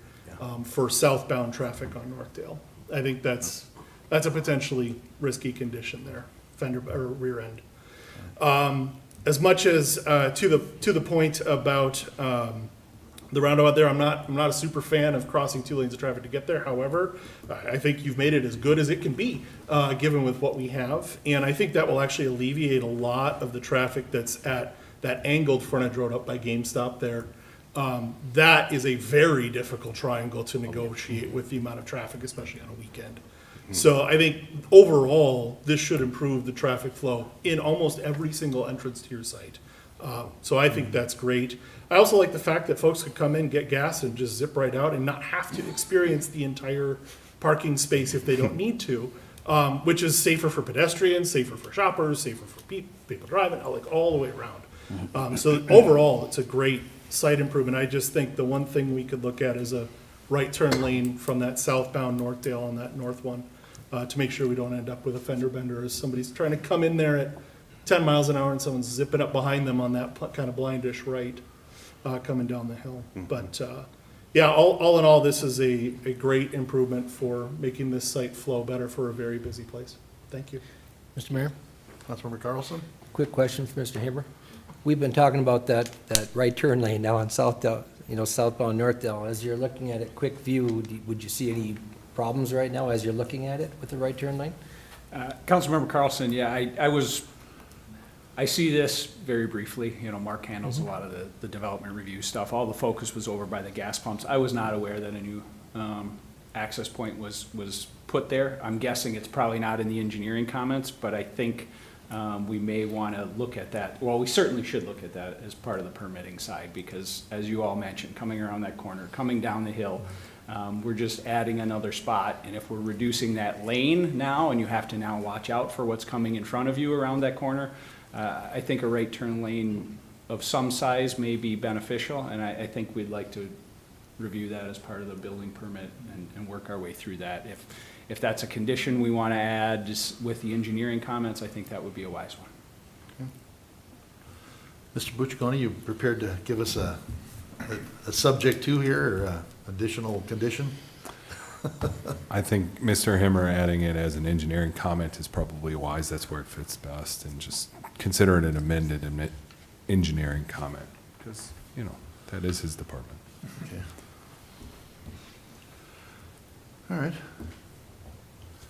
for southbound traffic on Northdale. I think that's a potentially risky condition there, fender or rear end. As much as to the point about the roundabout there, I'm not a super fan of crossing 2 lanes of traffic to get there. However, I think you've made it as good as it can be, given with what we have. And I think that will actually alleviate a lot of the traffic that's at that angled frontage road up by GameStop there. That is a very difficult triangle to negotiate with the amount of traffic, especially on a weekend. So I think overall, this should improve the traffic flow in almost every single entrance to your site. So I think that's great. I also like the fact that folks could come in, get gas, and just zip right out and not have to experience the entire parking space if they don't need to, which is safer for pedestrians, safer for shoppers, safer for people driving, like all the way around. So overall, it's a great site improvement. I just think the one thing we could look at is a right turn lane from that southbound Northdale on that north one, to make sure we don't end up with a fender bender as somebody's trying to come in there at 10 miles an hour and someone's zipping up behind them on that kind of blindish right, coming down the hill. But yeah, all in all, this is a great improvement for making this site flow better for a very busy place. Thank you. Mr. Mayor, Councilmember Carlson? quick question for Mr. Himmer. We've been talking about that right turn lane now on southbound Northdale. As you're looking at it, quick view, would you see any problems right now as you're looking at it with the right turn lane? Councilmember Carlson, yeah, I see this very briefly. Mark handles a lot of the development review stuff. All the focus was over by the gas pumps. I was not aware that a new access point was put there. I'm guessing it's probably not in the engineering comments, but I think we may want to look at that. Well, we certainly should look at that as part of the permitting side, because as you all mentioned, coming around that corner, coming down the hill, we're just adding another spot. And if we're reducing that lane now, and you have to now watch out for what's coming in front of you around that corner, I think a right turn lane of some size may be beneficial, and I think we'd like to review that as part of the building permit and work our way through that. If that's a condition we want to add just with the engineering comments, I think that would be a wise one. Mr. Buccione, you prepared to give us a subject to here, or a additional condition? I think Mr. Himmer adding it as an engineering comment is probably wise. That's where it fits best, and just consider it an amended engineering comment, because, you know, that is his department. Okay. All right.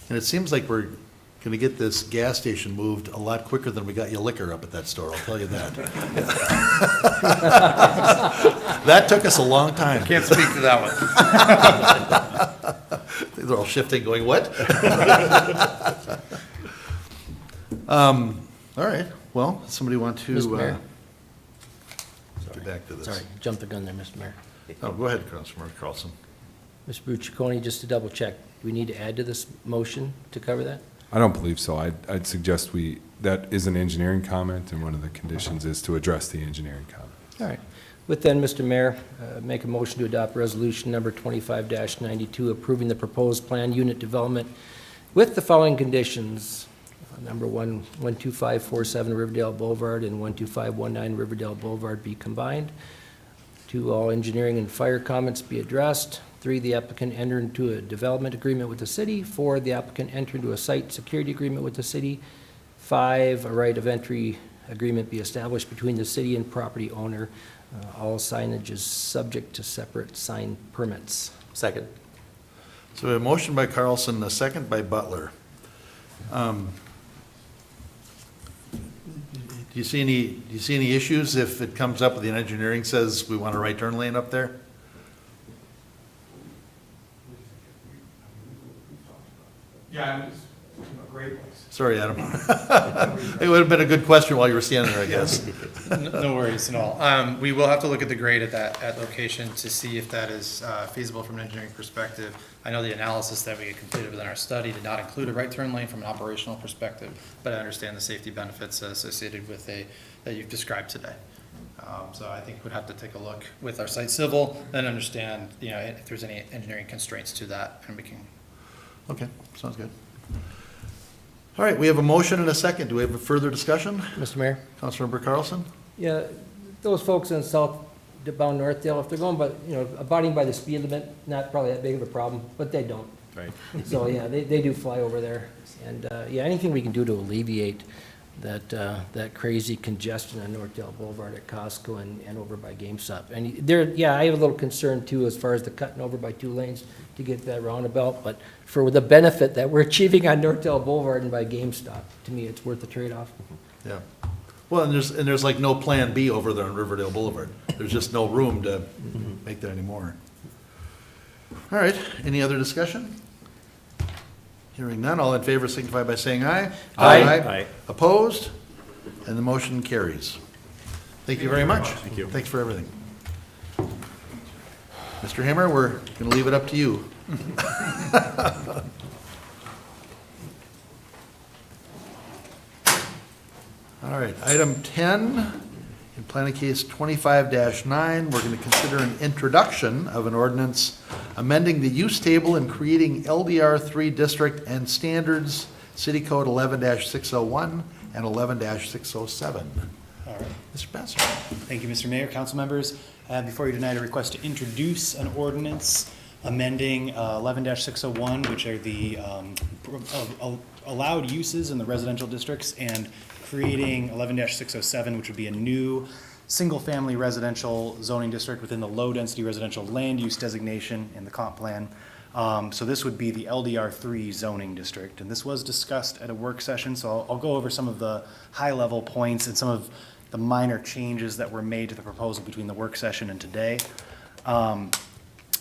And it seems like we're going to get this gas station moved a lot quicker than we got you liquor up at that store, I'll tell you that. That took us a long time. Can't speak to that one. They're all shifting, going, what? All right, well, somebody want to Mr. Mayor? get back to this? Sorry, jumped the gun there, Mr. Mayor. Oh, go ahead, Councilmember Carlson. Mr. Buccione, just to double check, do we need to add to this motion to cover that? I don't believe so. I'd suggest that is an engineering comment, and one of the conditions is to address the engineering comment. All right. With then, Mr. Mayor, make a motion to adopt resolution number 25-92, approving the proposed plan unit development with the following conditions. Number one, 12547 Riverdale Boulevard and 12519 Riverdale Boulevard be combined. 2, all engineering and fire comments be addressed. 3, the applicant enter into a development agreement with the city. 4, the applicant enter into a site security agreement with the city. 5, a right of entry agreement be established between the city and property owner. All signage is subject to separate sign permits. Second. So a motion by Carlson, a second by Butler. Do you see any issues if it comes up with the engineering says we want a right turn lane up there? Yeah, it's a great place. Sorry, Adam. It would have been a good question while you were standing there, I guess. No worries at all. We will have to look at the grade at that location to see if that is feasible from an engineering perspective. I know the analysis that we had completed within our study did not include a right turn lane from an operational perspective, but I understand the safety benefits associated with that you've described today. So I think we'd have to take a look with our site civil and understand, you know, if there's any engineering constraints to that, and we can. Okay, sounds good. All right, we have a motion and a second. Do we have a further discussion? Mr. Mayor? Councilmember Carlson? Yeah, those folks in southbound Northdale, if they're going by, you know, abiding by the speed limit, not probably that big of a problem, but they don't. Right. So, yeah, they do fly over there. And, yeah, anything we can do to alleviate that crazy congestion on Northdale Boulevard at Costco and over by GameStop. And there, yeah, I have a little concern too as far as the cutting over by 2 lanes to get that roundabout, but for the benefit that we're achieving on Northdale Boulevard and by GameStop, to me, it's worth the trade-off. Yeah. Well, and there's like no plan B over there on Riverdale Boulevard. There's just no room to make that anymore. All right, any other discussion? Hearing none, all in favor signify by saying aye. Aye. Aye. Opposed? And the motion carries. Thank you very much. Thank you. Thanks for everything. Mr. Hammer, we're going to leave it up to you. All right, item 10, in planning case 25-9, we're going to consider an introduction of an ordinance amending the use table and creating LDR3 district and standards, City Code 11-601 and 11-607. All right. Mr. Passer. Thank you, Mr. Mayor, council members. Before you tonight, a request to introduce an ordinance amending 11-601, which are the allowed uses in the residential districts, and creating 11-607, which would be a new single-family residential zoning district within the low-density residential land use designation in the comp plan. So this would be the LDR3 zoning district, and this was discussed at a work session, so I'll go over some of the high-level points and some of the minor changes that were made to the proposal between the work session and today.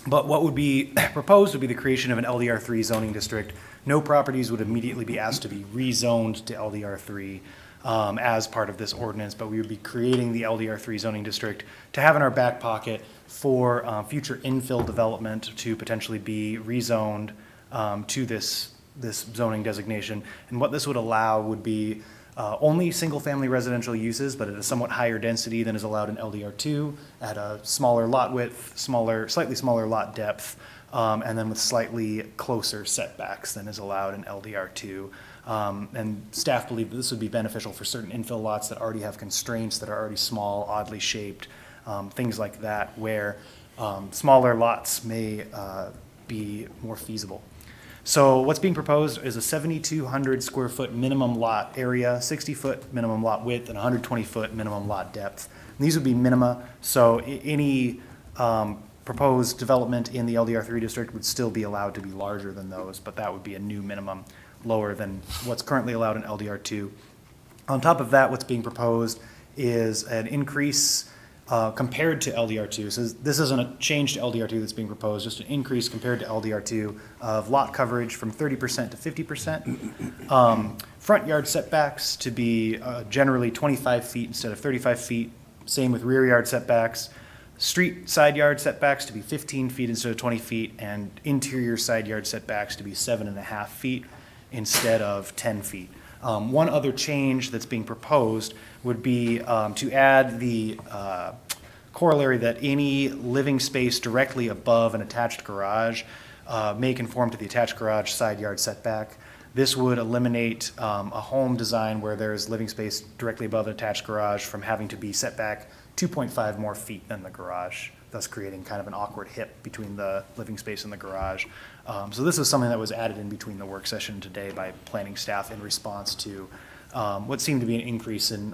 But what would be proposed would be the creation of an LDR3 zoning district. No properties would immediately be asked to be rezoned to LDR3 as part of this ordinance, but we would be creating the LDR3 zoning district to have in our back pocket for future infill development to potentially be rezoned to this zoning designation. And what this would allow would be only single-family residential uses, but at a somewhat higher density than is allowed in LDR2, at a smaller lot width, slightly smaller lot depth, and then with slightly closer setbacks than is allowed in LDR2. And staff believe that this would be beneficial for certain infill lots that already have constraints, that are already small, oddly shaped, things like that, where smaller lots may be more feasible. So what's being proposed is a 7,200 square foot minimum lot area, 60-foot minimum lot width, and 120-foot minimum lot depth. And these would be minima, so any proposed development in the LDR3 district would still be allowed to be larger than those, but that would be a new minimum, lower than what's currently allowed in LDR2. On top of that, what's being proposed is an increase compared to LDR2. So this isn't a change to LDR2 that's being proposed, just an increase compared to LDR2 of lot coverage from 30% to 50%. Front yard setbacks to be generally 25 feet instead of 35 feet. Same with rear yard setbacks. Street side yard setbacks to be 15 feet instead of 20 feet, and interior side yard setbacks to be 7.5 feet instead of 10 feet. One other change that's being proposed would be to add the corollary that any living space directly above an attached garage may conform to the attached garage side yard setback. This would eliminate a home design where there's living space directly above an attached garage from having to be set back 2.5 more feet than the garage, thus creating kind of an awkward hip between the living space and the garage. So this is something that was added in between the work session today by planning staff in response to what seemed to be an increase in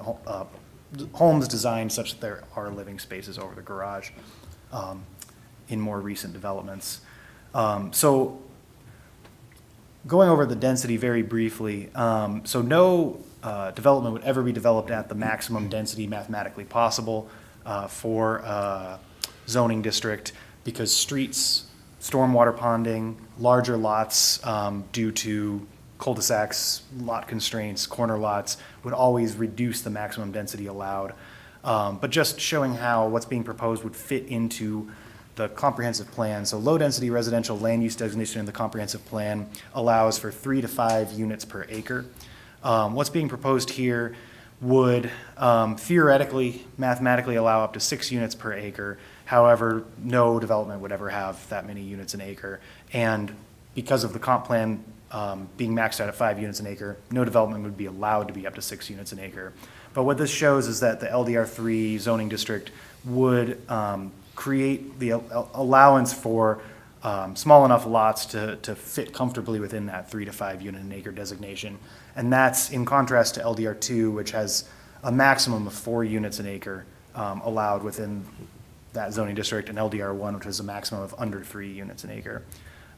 homes designed such that there are living spaces over the garage in more recent developments. So going over the density very briefly, so no development would ever be developed at the maximum density mathematically possible for a zoning district, because streets, stormwater ponding, larger lots due to cul-de-sacs, lot constraints, corner lots would always reduce the maximum density allowed. But just showing how what's being proposed would fit into the comprehensive plan. So low-density residential land use designation in the comprehensive plan allows for 3 to 5 units per acre. What's being proposed here would theoretically, mathematically allow up to 6 units per acre. However, no development would ever have that many units an acre. And because of the comp plan being maxed out at 5 units an acre, no development would be allowed to be up to 6 units an acre. But what this shows is that the LDR3 zoning district would create the allowance for small enough lots to fit comfortably within that 3 to 5 unit an acre designation. And that's in contrast to LDR2, which has a maximum of 4 units an acre allowed within that zoning district, and LDR1, which has a maximum of under 3 units an acre.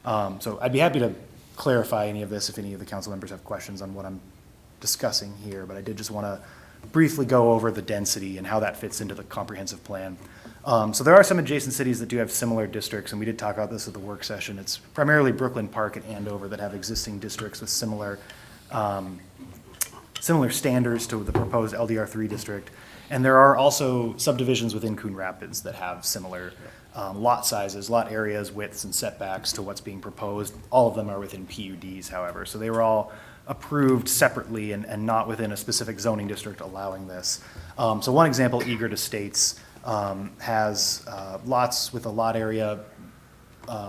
So I'd be happy to clarify any of this if any of the council members have questions on what I'm discussing here, but I did just want to briefly go over the density and how that fits into the comprehensive plan. So there are some adjacent cities that do have similar districts, and we did talk about this at the work session. It's primarily Brooklyn Park and Andover that have existing districts with similar standards to the proposed LDR3 district. And there are also subdivisions within Coon Rapids that have similar lot sizes, lot areas, widths, and setbacks to what's being proposed. All of them are within PUDs, however. So they were all approved separately and not within a specific zoning district allowing this. So one example, Eager Estates, has lots with a lot area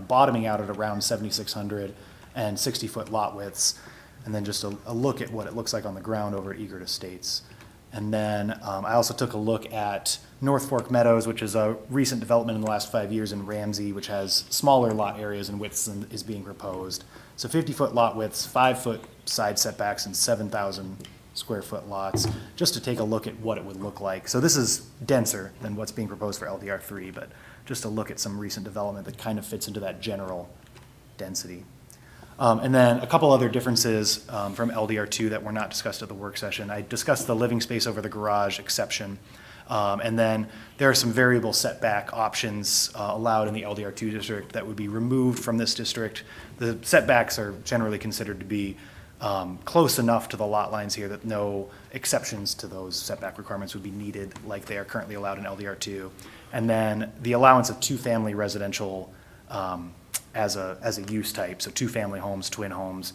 bottoming out at around 7,600 and 60-foot lot widths. And then just a look at what it looks like on the ground over at Eager Estates. And then I also took a look at North Fork Meadows, which is a recent development in the last 5 years in Ramsey, which has smaller lot areas and widths than is being proposed. So 50-foot lot widths, 5-foot side setbacks, and 7,000 square foot lots, just to take a look at what it would look like. So this is denser than what's being proposed for LDR3, but just to look at some recent development that kind of fits into that general density. And then a couple other differences from LDR2 that were not discussed at the work session. I discussed the living space over the garage exception. And then there are some variable setback options allowed in the LDR2 district that would be removed from this district. The setbacks are generally considered to be close enough to the lot lines here that no exceptions to those setback requirements would be needed like they are currently allowed in LDR2. And then the allowance of two-family residential as a use type, so two-family homes, twin homes,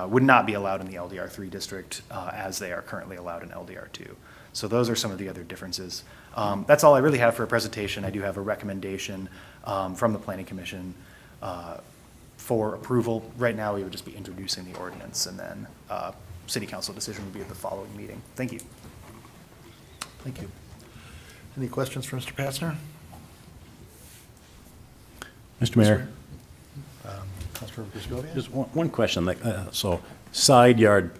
would not be allowed in the LDR3 district as they are currently allowed in LDR2. So those are some of the other differences. That's all I really have for a presentation. I do have a recommendation from the Planning Commission for approval. Right now, we would just be introducing the ordinance, and then City Council decision would be at the following meeting. Thank you. Thank you. Any questions for Mr. Patzner? Mr. Mayor, Councilor Griscoviac? just one question. So side yard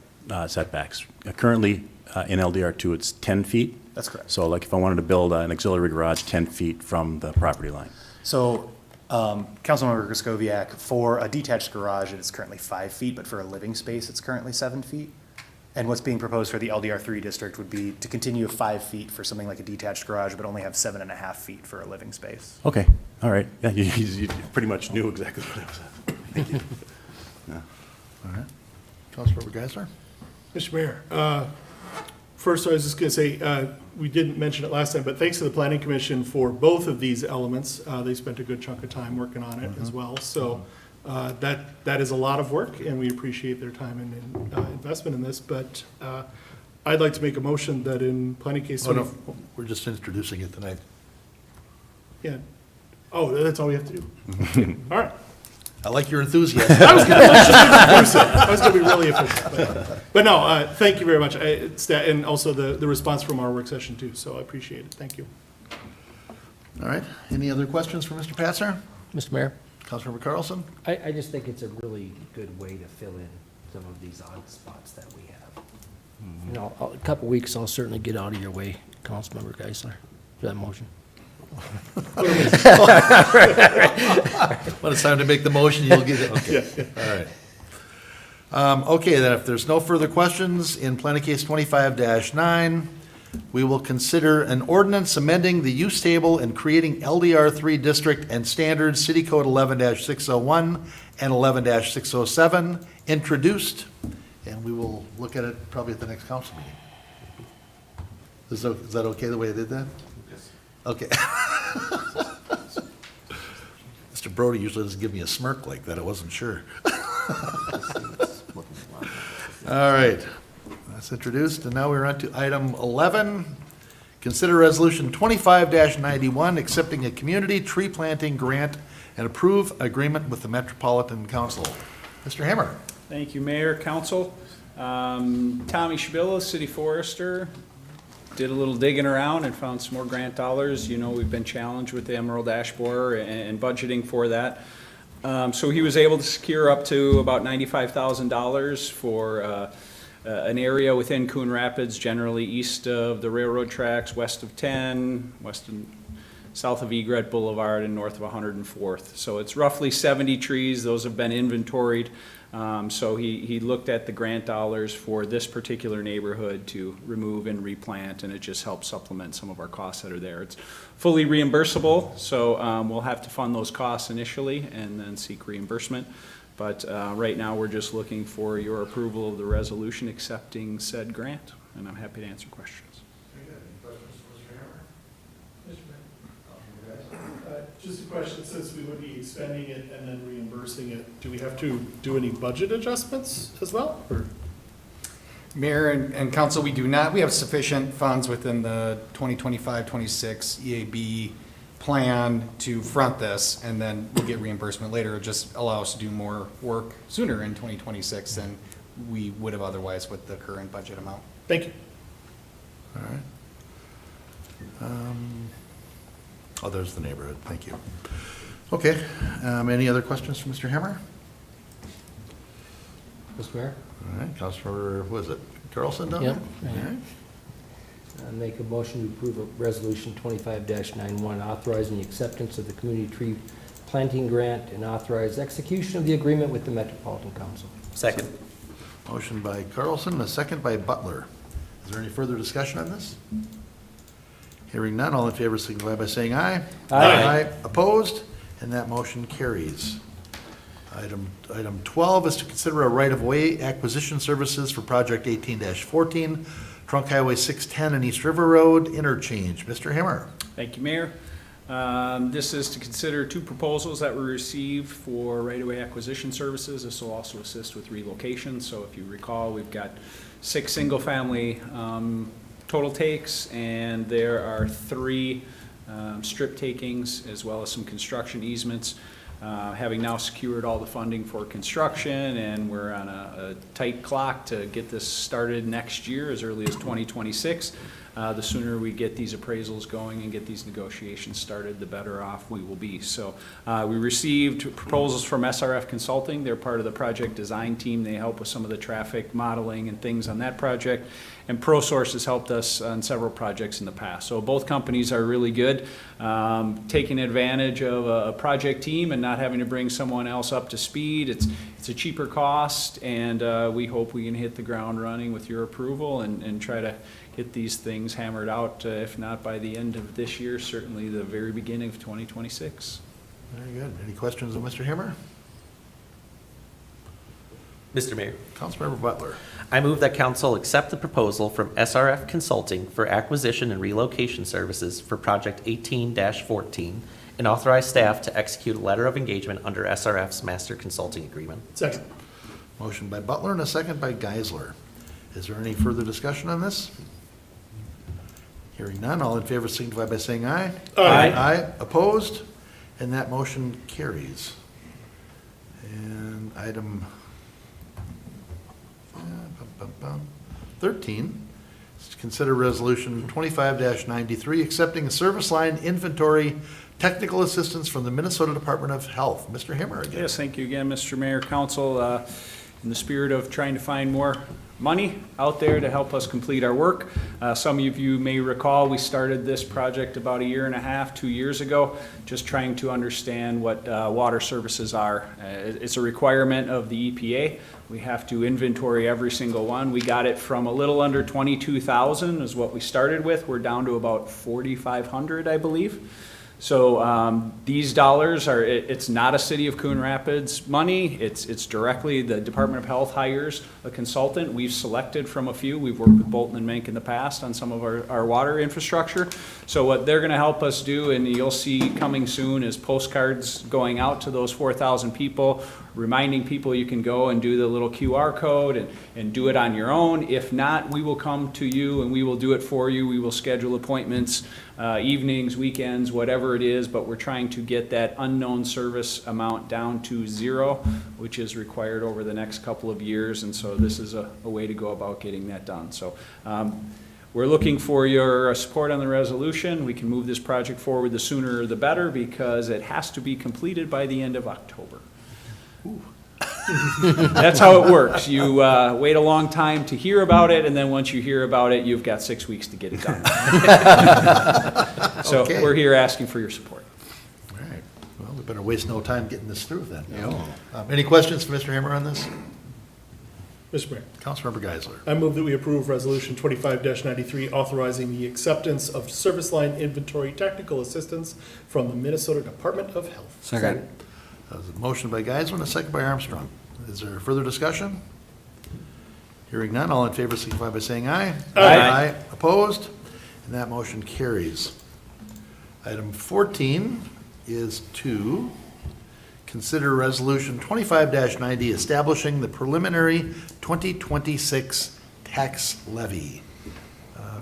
setbacks, currently in LDR2, it's 10 feet? That's correct. So like if I wanted to build an auxiliary garage 10 feet from the property line? So, Councilmember Griscoviac, for a detached garage, it is currently 5 feet, but for a living space, it's currently 7 feet. And what's being proposed for the LDR3 district would be to continue 5 feet for something like a detached garage, but only have 7.5 feet for a living space. Okay, all right. Yeah, you pretty much knew exactly what I was at. Thank you. Yeah. All right. Councilor Geisler? Mr. Mayor, first I was just going to say, we didn't mention it last time, but thanks to the Planning Commission for both of these elements. They spent a good chunk of time working on it as well. So that is a lot of work, and we appreciate their time and investment in this. But I'd like to make a motion that in planning case. Oh, no, we're just introducing it tonight. Yeah. Oh, that's all we have to do. All right. I like your enthusiasm. I was going to be really efficient. But no, thank you very much. And also the response from our work session too, so I appreciate it. Thank you. All right. Any other questions for Mr. Patzner? Mr. Mayor? Councilmember Carlson? I just think it's a really good way to fill in some of these odd spots that we have. You know, a couple weeks, I'll certainly get out of your way, Councilmember Geisler, for that motion. When it's time to make the motion, you'll get it. Okay. All right. Okay, then if there's no further questions, in planning case 25-9, we will consider an ordinance amending the use table and creating LDR3 district and standards, City Code 11-601 and 11-607, introduced, and we will look at it probably at the next council meeting. Is that okay the way I did that? Yes. Okay. Mr. Brody usually doesn't give me a smirk like that. I wasn't sure. All right. That's introduced, and now we're on to item 11. Consider resolution 25-91, accepting a community tree planting grant and approve agreement with the Metropolitan Council. Mr. Hammer. Thank you, Mayor, Council. Tommy Shabilla, City Forester, did a little digging around and found some more grant dollars. You know, we've been challenged with the Emerald Ash Borer and budgeting for that. So he was able to secure up to about $95,000 for an area within Coon Rapids, generally east of the railroad tracks, west of 10, south of Egret Boulevard, and north of 104th. So it's roughly 70 trees. Those have been inventoried. So he looked at the grant dollars for this particular neighborhood to remove and replant, and it just helps supplement some of our costs that are there. It's fully reimbursable, so we'll have to fund those costs initially and then seek reimbursement. But right now, we're just looking for your approval of the resolution accepting said grant, and I'm happy to answer questions. Just a question, since we would be expending it and then reimbursing it, do we have to do any budget adjustments as well, or? Mayor and council, we do not. We have sufficient funds within the 2025-26 EAB plan to front this, and then we'll get reimbursement later. It'll just allow us to do more work sooner in 2026 than we would have otherwise with the current budget amount. Thank you. All right. Oh, there's the neighborhood. Thank you. Okay. Any other questions from Mr. Hammer? Mr. Mayor? All right. Councilor, who is it? Carlson down Yep. there? All right. I make a motion to approve of resolution 25-91, authorizing the acceptance of the community tree planting grant and authorize execution of the agreement with the Metropolitan Council. Second. Motion by Carlson, a second by Butler. Is there any further discussion on this? Hearing none, all in favor signify by saying aye. Aye. Opposed? And that motion carries. Item 12 is to consider a right-of-way acquisition services for Project 18-14, Trunk Highway 610 and East River Road interchange. Mr. Himmer. Thank you, Mayor. This is to consider two proposals that were received for right-of-way acquisition services. This will also assist with relocation. So if you recall, we've got 6 single-family total takes, and there are 3 strip takings as well as some construction easements. Having now secured all the funding for construction, and we're on a tight clock to get this started next year as early as 2026. The sooner we get these appraisals going and get these negotiations started, the better off we will be. So we received proposals from SRF Consulting. They're part of the project design team. They help with some of the traffic modeling and things on that project. And ProSource has helped us on several projects in the past. So both companies are really good, taking advantage of a project team and not having to bring someone else up to speed. It's a cheaper cost, and we hope we can hit the ground running with your approval and try to get these things hammered out, if not by the end of this year, certainly the very beginning of 2026. Very good. Any questions of Mr. Himmer? Mr. Mayor, Councilmember Butler. I move that council accept the proposal from SRF Consulting for acquisition and relocation services for Project 18-14 and authorize staff to execute a letter of engagement under SRF's master consulting agreement. Second. Motion by Butler and a second by Geisler. Is there any further discussion on this? Hearing none, all in favor signify by saying aye. Aye. Aye. Opposed? And that motion carries. And item 13 is to consider resolution 25-93, accepting a service line inventory technical assistance from the Minnesota Department of Health. Mr. Himmer again. Yes, thank you again, Mr. Mayor, Council. In the spirit of trying to find more money out there to help us complete our work. Some of you may recall we started this project about 1.5 years, 2 years ago, just trying to understand what water services are. It's a requirement of the EPA. We have to inventory every single one. We got it from a little under 22,000 is what we started with. We're down to about 4,500, I believe. So these dollars are, it's not a City of Coon Rapids money. It's directly the Department of Health hires a consultant. We've selected from a few. We've worked with Bolton and Mink in the past on some of our water infrastructure. So what they're going to help us do, and you'll see coming soon, is postcards going out to those 4,000 people, reminding people you can go and do the little QR code and do it on your own. If not, we will come to you and we will do it for you. We will schedule appointments, evenings, weekends, whatever it is, but we're trying to get that unknown service amount down to 0, which is required over the next couple of years, and so this is a way to go about getting that done. So we're looking for your support on the resolution. We can move this project forward the sooner the better because it has to be completed by the end of October. That's how it works. You wait a long time to hear about it, and then once you hear about it, you've got 6 weeks to get it done. So Okay. we're here asking for your support. All right. Well, we better waste no time getting this through then. Any questions for Mr. Himmer on this? Mr. Mayor, Councilmember Geisler. I move that we approve Resolution 25-93, authorizing the acceptance of service line inventory technical assistance from the Minnesota Department of Health. Second. That was a motion by Geisler and a second by Armstrong. Is there further discussion? Hearing none, all in favor signify by saying aye. Aye. Opposed? And that motion carries. Item 14 is to consider Resolution 25-90, establishing the preliminary 2026 tax levy.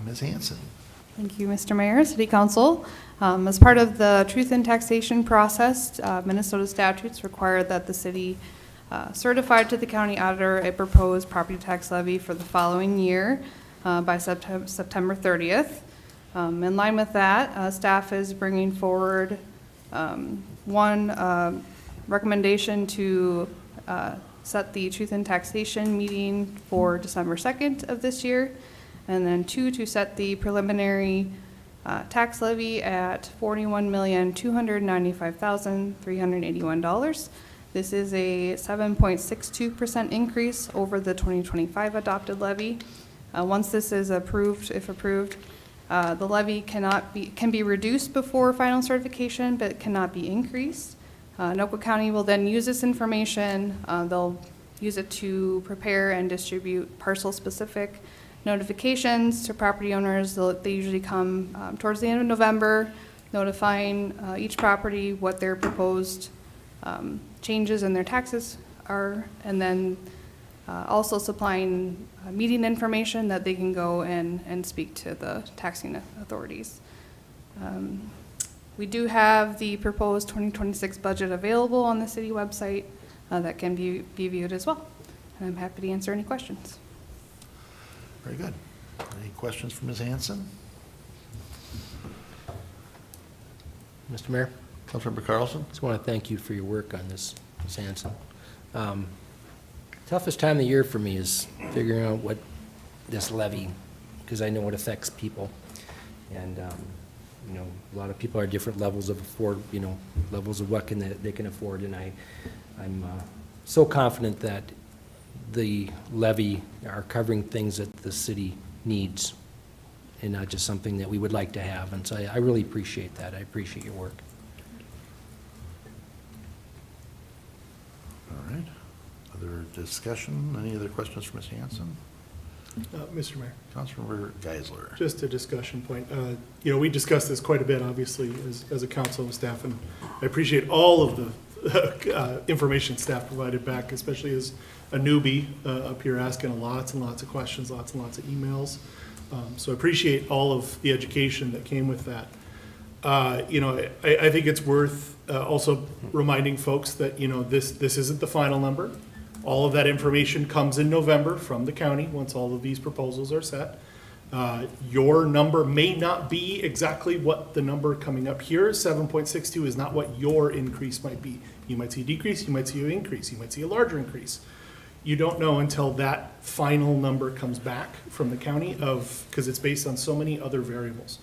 Ms. Hanson. Thank you, Mr. Mayor, City Council. As part of the truth in taxation process, Minnesota statutes require that the city certify to the county auditor a proposed property tax levy for the following year by September 30th. In line with that, staff is bringing forward one recommendation to set the truth in taxation meeting for December 2nd of this year, and then 2, to set the preliminary tax levy at $41,295,381. This is a 7.62% increase over the 2025 adopted levy. Once this is approved, if approved, The levy can be reduced before final certification, but cannot be increased. Anoka County will then use this information. They'll use it to prepare and distribute parcel-specific notifications to property owners. They usually come towards the end of November, notifying each property what their proposed changes in their taxes are, and then also supplying meeting information that they can go and speak to the taxing authorities. We do have the proposed 2026 budget available on the city website that can be viewed as well. And I'm happy to answer any questions. Very good. Any questions for Ms. Hanson? Mr. Mayor? Councilmember Carlson? Just want to thank you for your work on this, Ms. Hanson. Toughest time of the year for me is figuring out what this levy, because I know it affects people. And, you know, a lot of people are different levels of levels of what they can afford. And I'm so confident that the levy are covering things that the city needs and not just something that we would like to have. And so I really appreciate that. I appreciate your work. All right. Other discussion? Any other questions for Ms. Hanson? Mr. Mayor. Councilmember Geisler. Just a discussion point. You know, we discussed this quite a bit, obviously, as a council and staff, and I appreciate all of the information staff provided back, especially as a newbie up here asking lots and lots of questions, lots and lots of emails. So I appreciate all of the education that came with that. You know, I think it's worth also reminding folks that, you know, this isn't the final number. All of that information comes in November from the county, once all of these proposals are set. Your number may not be exactly what the number coming up here, 7.62, is not what your increase might be. You might see a decrease, you might see an increase, you might see a larger increase. You don't know until that final number comes back from the county because it's based on so many other variables.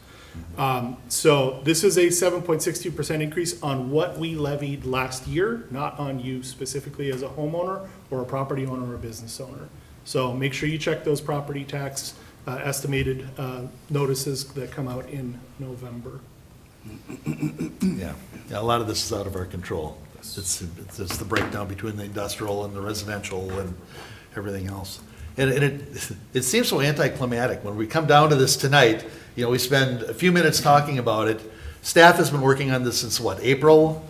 So this is a 7.62% increase on what we levied last year, not on you specifically as a homeowner or a property owner or a business owner. So make sure you check those property tax estimated notices that come out in November. Yeah, a lot of this is out of our control. It's the breakdown between the industrial and the residential and everything else. And it seems so anticlimactic when we come down to this tonight. You know, we spend a few minutes talking about it. Staff has been working on this since what, April?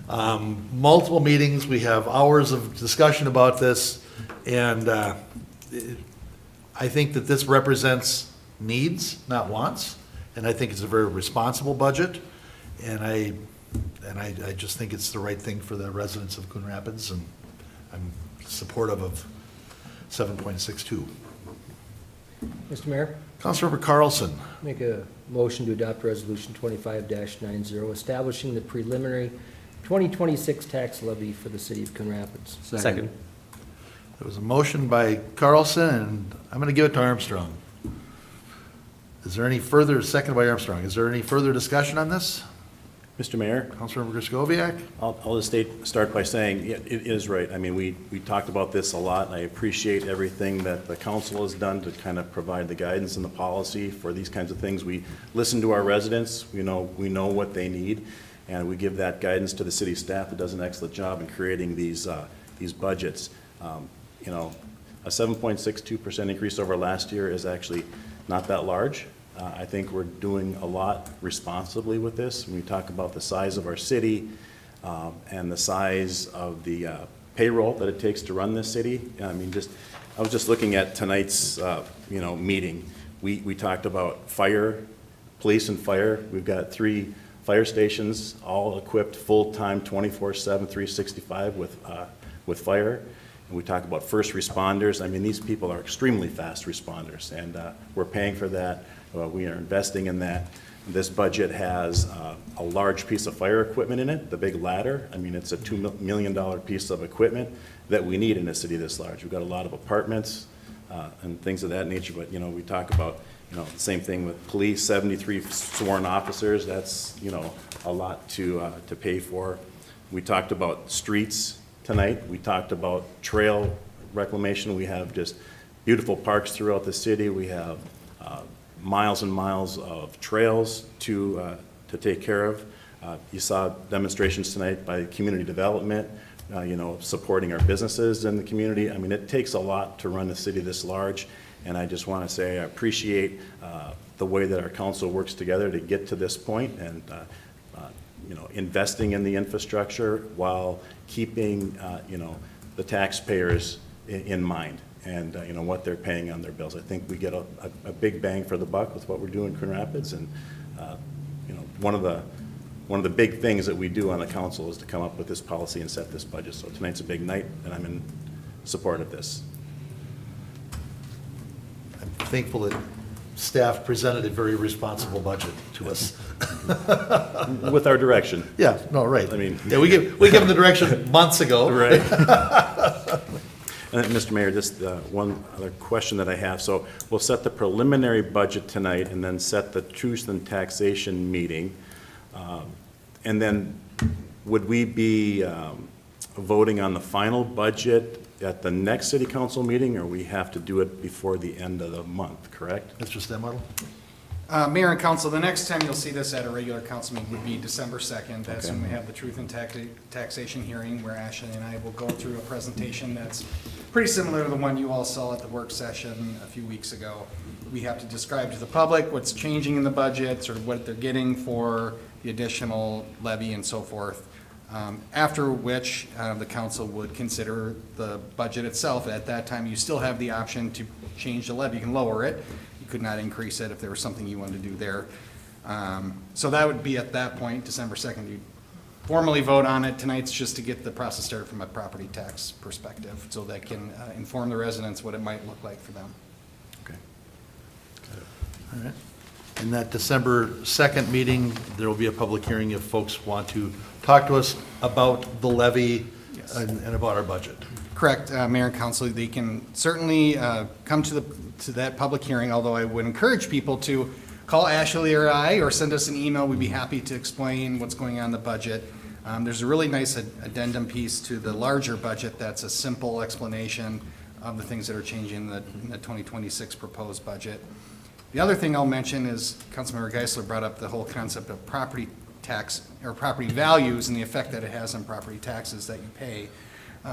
Multiple meetings. We have hours of discussion about this, and I think that this represents needs, not wants. And I think it's a very responsible budget. And I just think it's the right thing for the residents of Coon Rapids, and I'm supportive of 7.62. Mr. Mayor? Councilmember Carlson. Make a motion to adopt Resolution 25-90, establishing the preliminary 2026 tax levy for the city of Coon Rapids. Second. There was a motion by Carlson, and I'm going to give it to Armstrong. Is there any further, second by Armstrong, is there any further discussion on this? Mr. Mayor? Councilmember Griscoviac? I'll just start by saying it is right. I mean, we talked about this a lot, and I appreciate everything that the council has done to kind of provide the guidance and the policy for these kinds of things. We listen to our residents. We know what they need, and we give that guidance to the city staff that does an excellent job in creating these budgets. You know, a 7.62% increase over last year is actually not that large. I think we're doing a lot responsibly with this. When we talk about the size of our city and the size of the payroll that it takes to run this city, I mean, I was just looking at tonight's meeting. We talked about fire, police and fire. We've got 3 fire stations, all equipped full-time, 24/7, 365 with fire. And we talk about first responders. I mean, these people are extremely fast responders, and we're paying for that. We are investing in that. This budget has a large piece of fire equipment in it, the big ladder. I mean, it's a $2 million piece of equipment that we need in a city this large. We've got a lot of apartments and things of that nature, but, you know, we talk about, you know, the same thing with police, 73 sworn officers. That's, you know, a lot to pay for. We talked about streets tonight. We talked about trail reclamation. We have just beautiful parks throughout the city. We have miles and miles of trails to take care of. You saw demonstrations tonight by community development, supporting our businesses in the community. I mean, it takes a lot to run a city this large, and I just want to say I appreciate the way that our council works together to get to this point, and investing in the infrastructure while keeping the taxpayers in mind, and what they're paying on their bills. I think we get a big bang for the buck with what we're doing in Coon Rapids, and one of the big things that we do on the council is to come up with this policy and set this budget. So tonight's a big night, and I'm in support of this. I'm thankful that staff presented a very responsible budget to us. With our direction. Yeah, no, right. I mean, yeah, we give them the direction months ago. Right. And then, Mr. Mayor, just one other question that I have. So we'll set the preliminary budget tonight and then set the truth and taxation meeting. And then would we be voting on the final budget at the next city council meeting, or we have to do it before the end of the month, correct? Mr. Stemmerle? Mayor and council, the next time you'll see this at a regular council meeting would be December 2nd. That's when we have the truth and taxation hearing, where Ashley and I will go through a presentation that's pretty similar to the one you all saw at the work session a few weeks ago. We have to describe to the public what's changing in the budget, sort of what they're getting for the additional levy and so forth. After which the council would consider the budget itself. At that time, you still have the option to change the levy. You can lower it. You could not increase it if there was something you wanted to do there. So that would be at that point, December 2nd. You'd formally vote on it. Tonight's just to get the process started from a property tax perspective, so that can inform the residents what it might look like for them. Okay. All right. In that December 2nd meeting, there will be a public hearing if folks want to talk to us about the levy. Yes. And about our budget. Correct, Mayor and Council. They can certainly come to that public hearing, although I would encourage people to call Ashley or I, or send us an email. We'd be happy to explain what's going on in the budget. There's a really nice addendum piece to the larger budget that's a simple explanation of the things that are changing in the 2026 proposed budget. The other thing I'll mention is Councilmember Geisler brought up the whole concept of property tax or property values and the effect that it has on property taxes that you pay.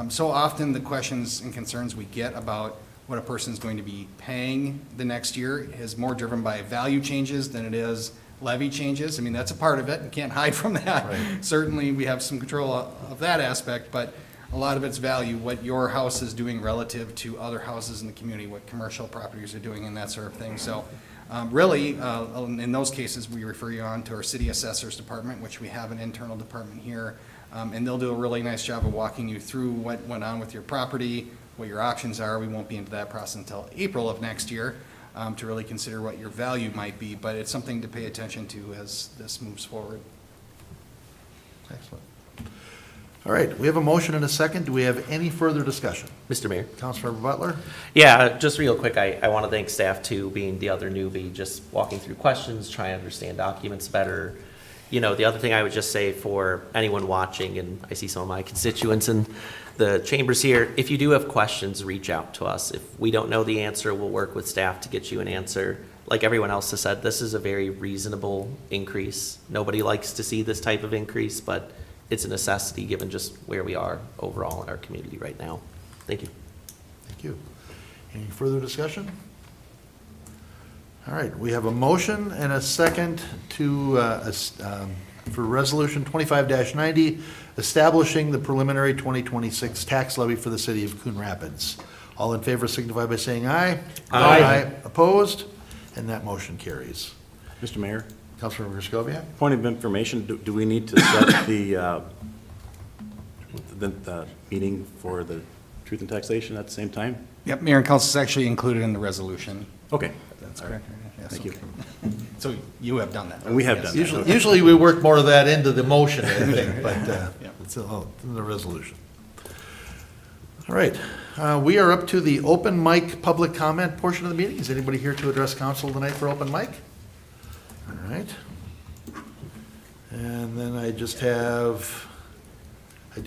So often the questions and concerns we get about what a person is going to be paying the next year is more driven by value changes than it is levy changes. I mean, that's a part of it. You can't hide from that. Right. Certainly we have some control of that aspect, but a lot of it's value, what your house is doing relative to other houses in the community, what commercial properties are doing and that sort of thing. So really, in those cases, we refer you on to our city assessors department, which we have an internal department here. And they'll do a really nice job of walking you through what went on with your property, what your options are. We won't be into that process until April of next year to really consider what your value might be, but it's something to pay attention to as this moves forward. Excellent. All right, we have a motion and a second. Do we have any further discussion? Mr. Mayor? Councilmember Butler? Yeah, just real quick, I want to thank staff too, being the other newbie, just walking through questions, trying to understand documents better. The other thing I would just say for anyone watching, and I see some of my constituents in the chambers here, if you do have questions, reach out to us. If we don't know the answer, we'll work with staff to get you an answer. Like everyone else has said, this is a very reasonable increase. Nobody likes to see this type of increase, but it's a necessity given just where we are overall in our community right now. Thank you. Thank you. Any further discussion? All right, we have a motion and a second to, for Resolution 25-90, establishing the preliminary 2026 tax levy for the city of Coon Rapids. All in favor signify by saying aye. Aye. Opposed? And that motion carries. Mr. Mayor? Councilmember Griscoviac? Point of information, do we need to set the meeting for the truth and taxation at the same time? Yep, Mayor and Council is actually included in the resolution. Okay. That's correct. Yes, Thank you. So you have done that. And we have done that. Usually we work more of that into the motion, I think, but it's in the resolution. All right, we are up to the open mic public comment portion of the meeting. Is anybody here to address council tonight for open mic? All right. And then I do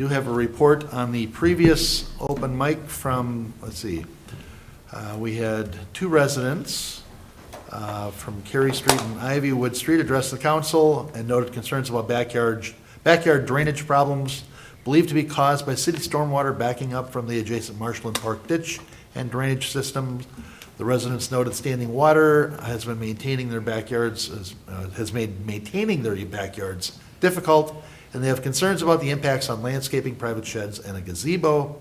have a report on the previous open mic from, let's see, we had two residents from Cary Street and Ivywood Street addressed the council and noted concerns about backyard drainage problems believed to be caused by city stormwater backing up from the adjacent Marshland Park ditch and drainage systems. The residents noted standing water has been maintaining their backyards, has made maintaining their backyards difficult, and they have concerns about the impacts on landscaping, private sheds, and a gazebo.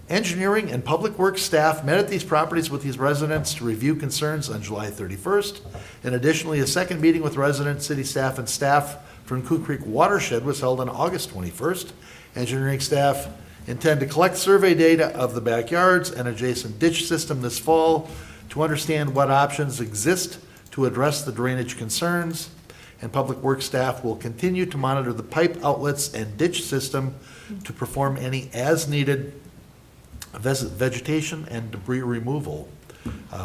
Engineering and public works staff met at these properties with these residents to review concerns on July 31st. And additionally, a second meeting with residents, city staff, and staff from Coon Creek Watershed was held on August 21st. Engineering staff intend to collect survey data of the backyards and adjacent ditch system this fall to understand what options exist to address the drainage concerns. And public works staff will continue to monitor the pipe outlets and ditch system to perform any as-needed vegetation and debris removal.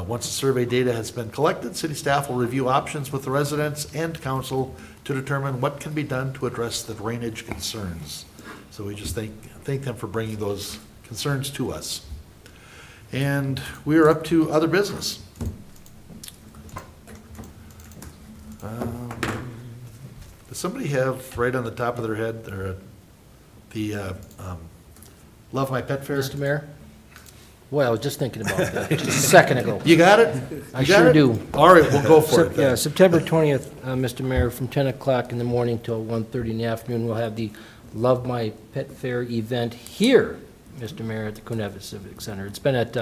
Once the survey data has been collected, city staff will review options with the residents and council to determine what can be done to address the drainage concerns. So we just thank them for bringing those concerns to us. And we are up to other business. Does somebody have right on the top of their head the Love My Pet Fair? Mr. Mayor? Well, I was just thinking about that, just a second ago. You got it? I sure do. All right, we'll go for it then. Yeah, September 20th, Mr. Mayor, from 10 o'clock in the morning till 1:30 in the afternoon, we'll have the Love My Pet Fair event here, Mr. Mayor, at the Coon Rapids Civic Center. It's been at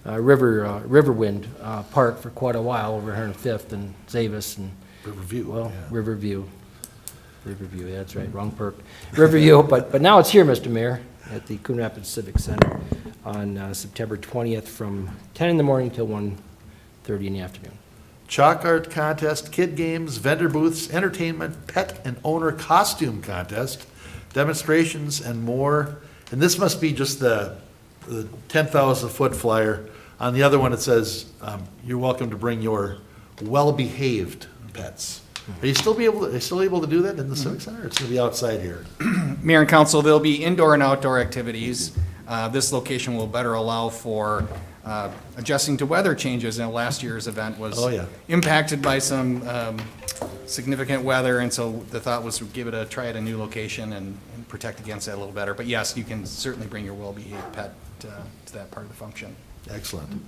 Riverwind Park for quite a while, over here on Fifth and Zavis and Riverview. Well, yeah. Riverview, yeah, that's right, wrong perk. Riverview, but now it's here, Mr. Mayor, at the Coon Rapids Civic Center on September 20th from 10 in the morning till 1:30 in the afternoon. Chalk art contest, kid games, vendor booths, entertainment, pet and owner costume contest, demonstrations, and more. And this must be just the 10,000-foot flyer. On the other one, it says, you're welcome to bring your well-behaved pets. Are you still able to do that in the Civic Center? Or it's going to be outside here? Mayor and council, there'll be indoor and outdoor activities. This location will better allow for adjusting to weather changes. And last year's event was impacted by some significant weather, and so the thought was to give it a try at a new location and protect against that a little better. But yes, you can certainly bring your well-behaved pet to that part of the function. Excellent.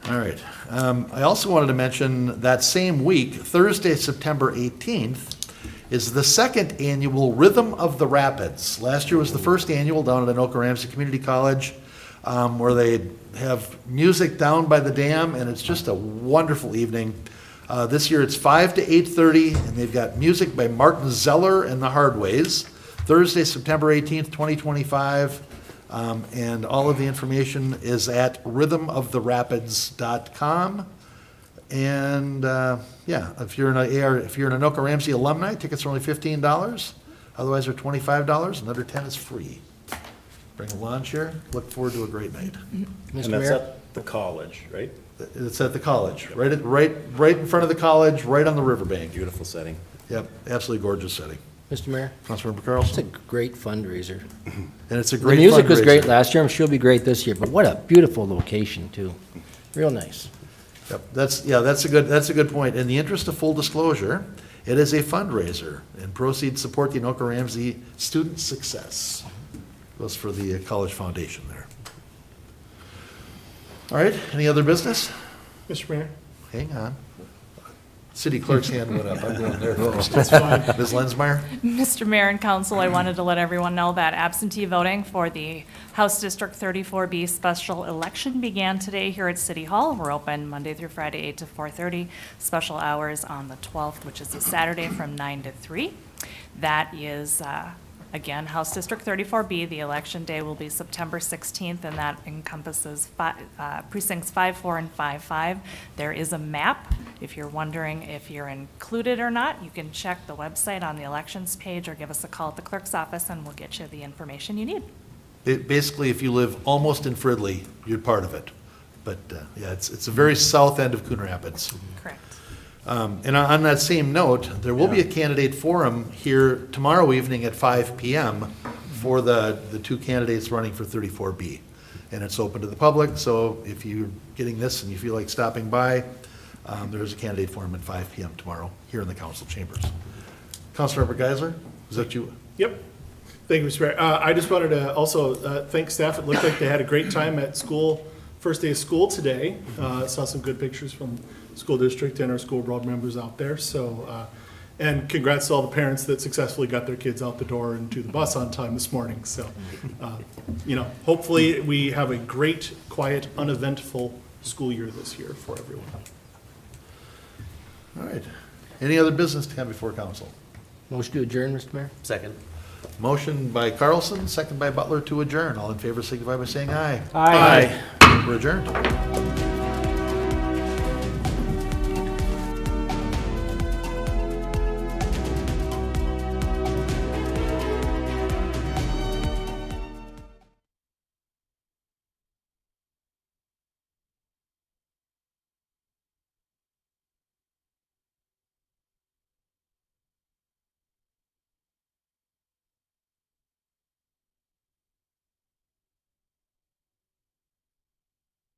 All right. I also wanted to mention that same week, Thursday, September 18th, is the second annual Rhythm of the Rapids. Last year was the first annual down at Anoka-Ramsey Community College, where they have music down by the dam, and it's just a wonderful evening. This year it's 5 to 8:30, and they've got music by Martin Zeller and the Hardways. Thursday, September 18th, 2025. And all of the information is at rhythmoftherapids.com. And yeah, if you're an Anoka-Ramsey alumni, tickets are only $15. Otherwise, they're $25, and under 10 is free. Bring a lawn chair. Look forward to a great night. And that's at the college, right? It's at the college, right in front of the college, right on the riverbank. Beautiful setting. Yep, absolutely gorgeous setting. Mr. Mayor? Councilmember Carlson? It's a great fundraiser. And it's a great The music was fundraiser. great last year, I'm sure it'll be great this year, but what a beautiful location, too. Real nice. Yep, that's a good point. In the interest of full disclosure, it is a fundraiser, and proceeds support the Anoka-Ramsey student success. Goes for the College Foundation there. All right, any other business? Mr. Mayor? Hang on. City clerk's hand went up. I'm going there first. That's fine. Ms. Lensmeyer? Mr. Mayor and council, I wanted to let everyone know that absentee voting for the House District 34B special election began today here at City Hall. We're open Monday through Friday, 8 to 4:30, special hours on the 12th, which is a Saturday from 9 to 3. That is, again, House District 34B. The election day will be September 16th, and that encompasses precincts 5, 4, and 5, 5. There is a map. If you're wondering if you're included or not, you can check the website on the elections page or give us a call at the clerk's office, and we'll get you the information you need. Basically, if you live almost in Fridley, you're part of it. But yeah, it's the very south end of Coon Rapids. Correct. And on that same note, there will be a candidate forum here tomorrow evening at 5 p.m. for the two candidates running for 34B. And it's open to the public, so if you're getting this and you feel like stopping by, There is a candidate for him at 5 PM tomorrow here in the council chambers. Councilmember Geisler, is that you? Yep. Thank you, Mr. Mayor. I just wanted to also thank staff. It looked like they had a great time at school, first day of school today. Saw some good pictures from school district and our school board members out there. So, and congrats to all the parents that successfully got their kids out the door and to the bus on time this morning. So, hopefully we have a great, quiet, uneventful school year this year for everyone. All right. Any other business to come before council? Motion to adjourn, Mr. Mayor? Second. Motion by Carlson, second by Butler to adjourn. All in favor signify by saying aye. Aye. We're adjourned.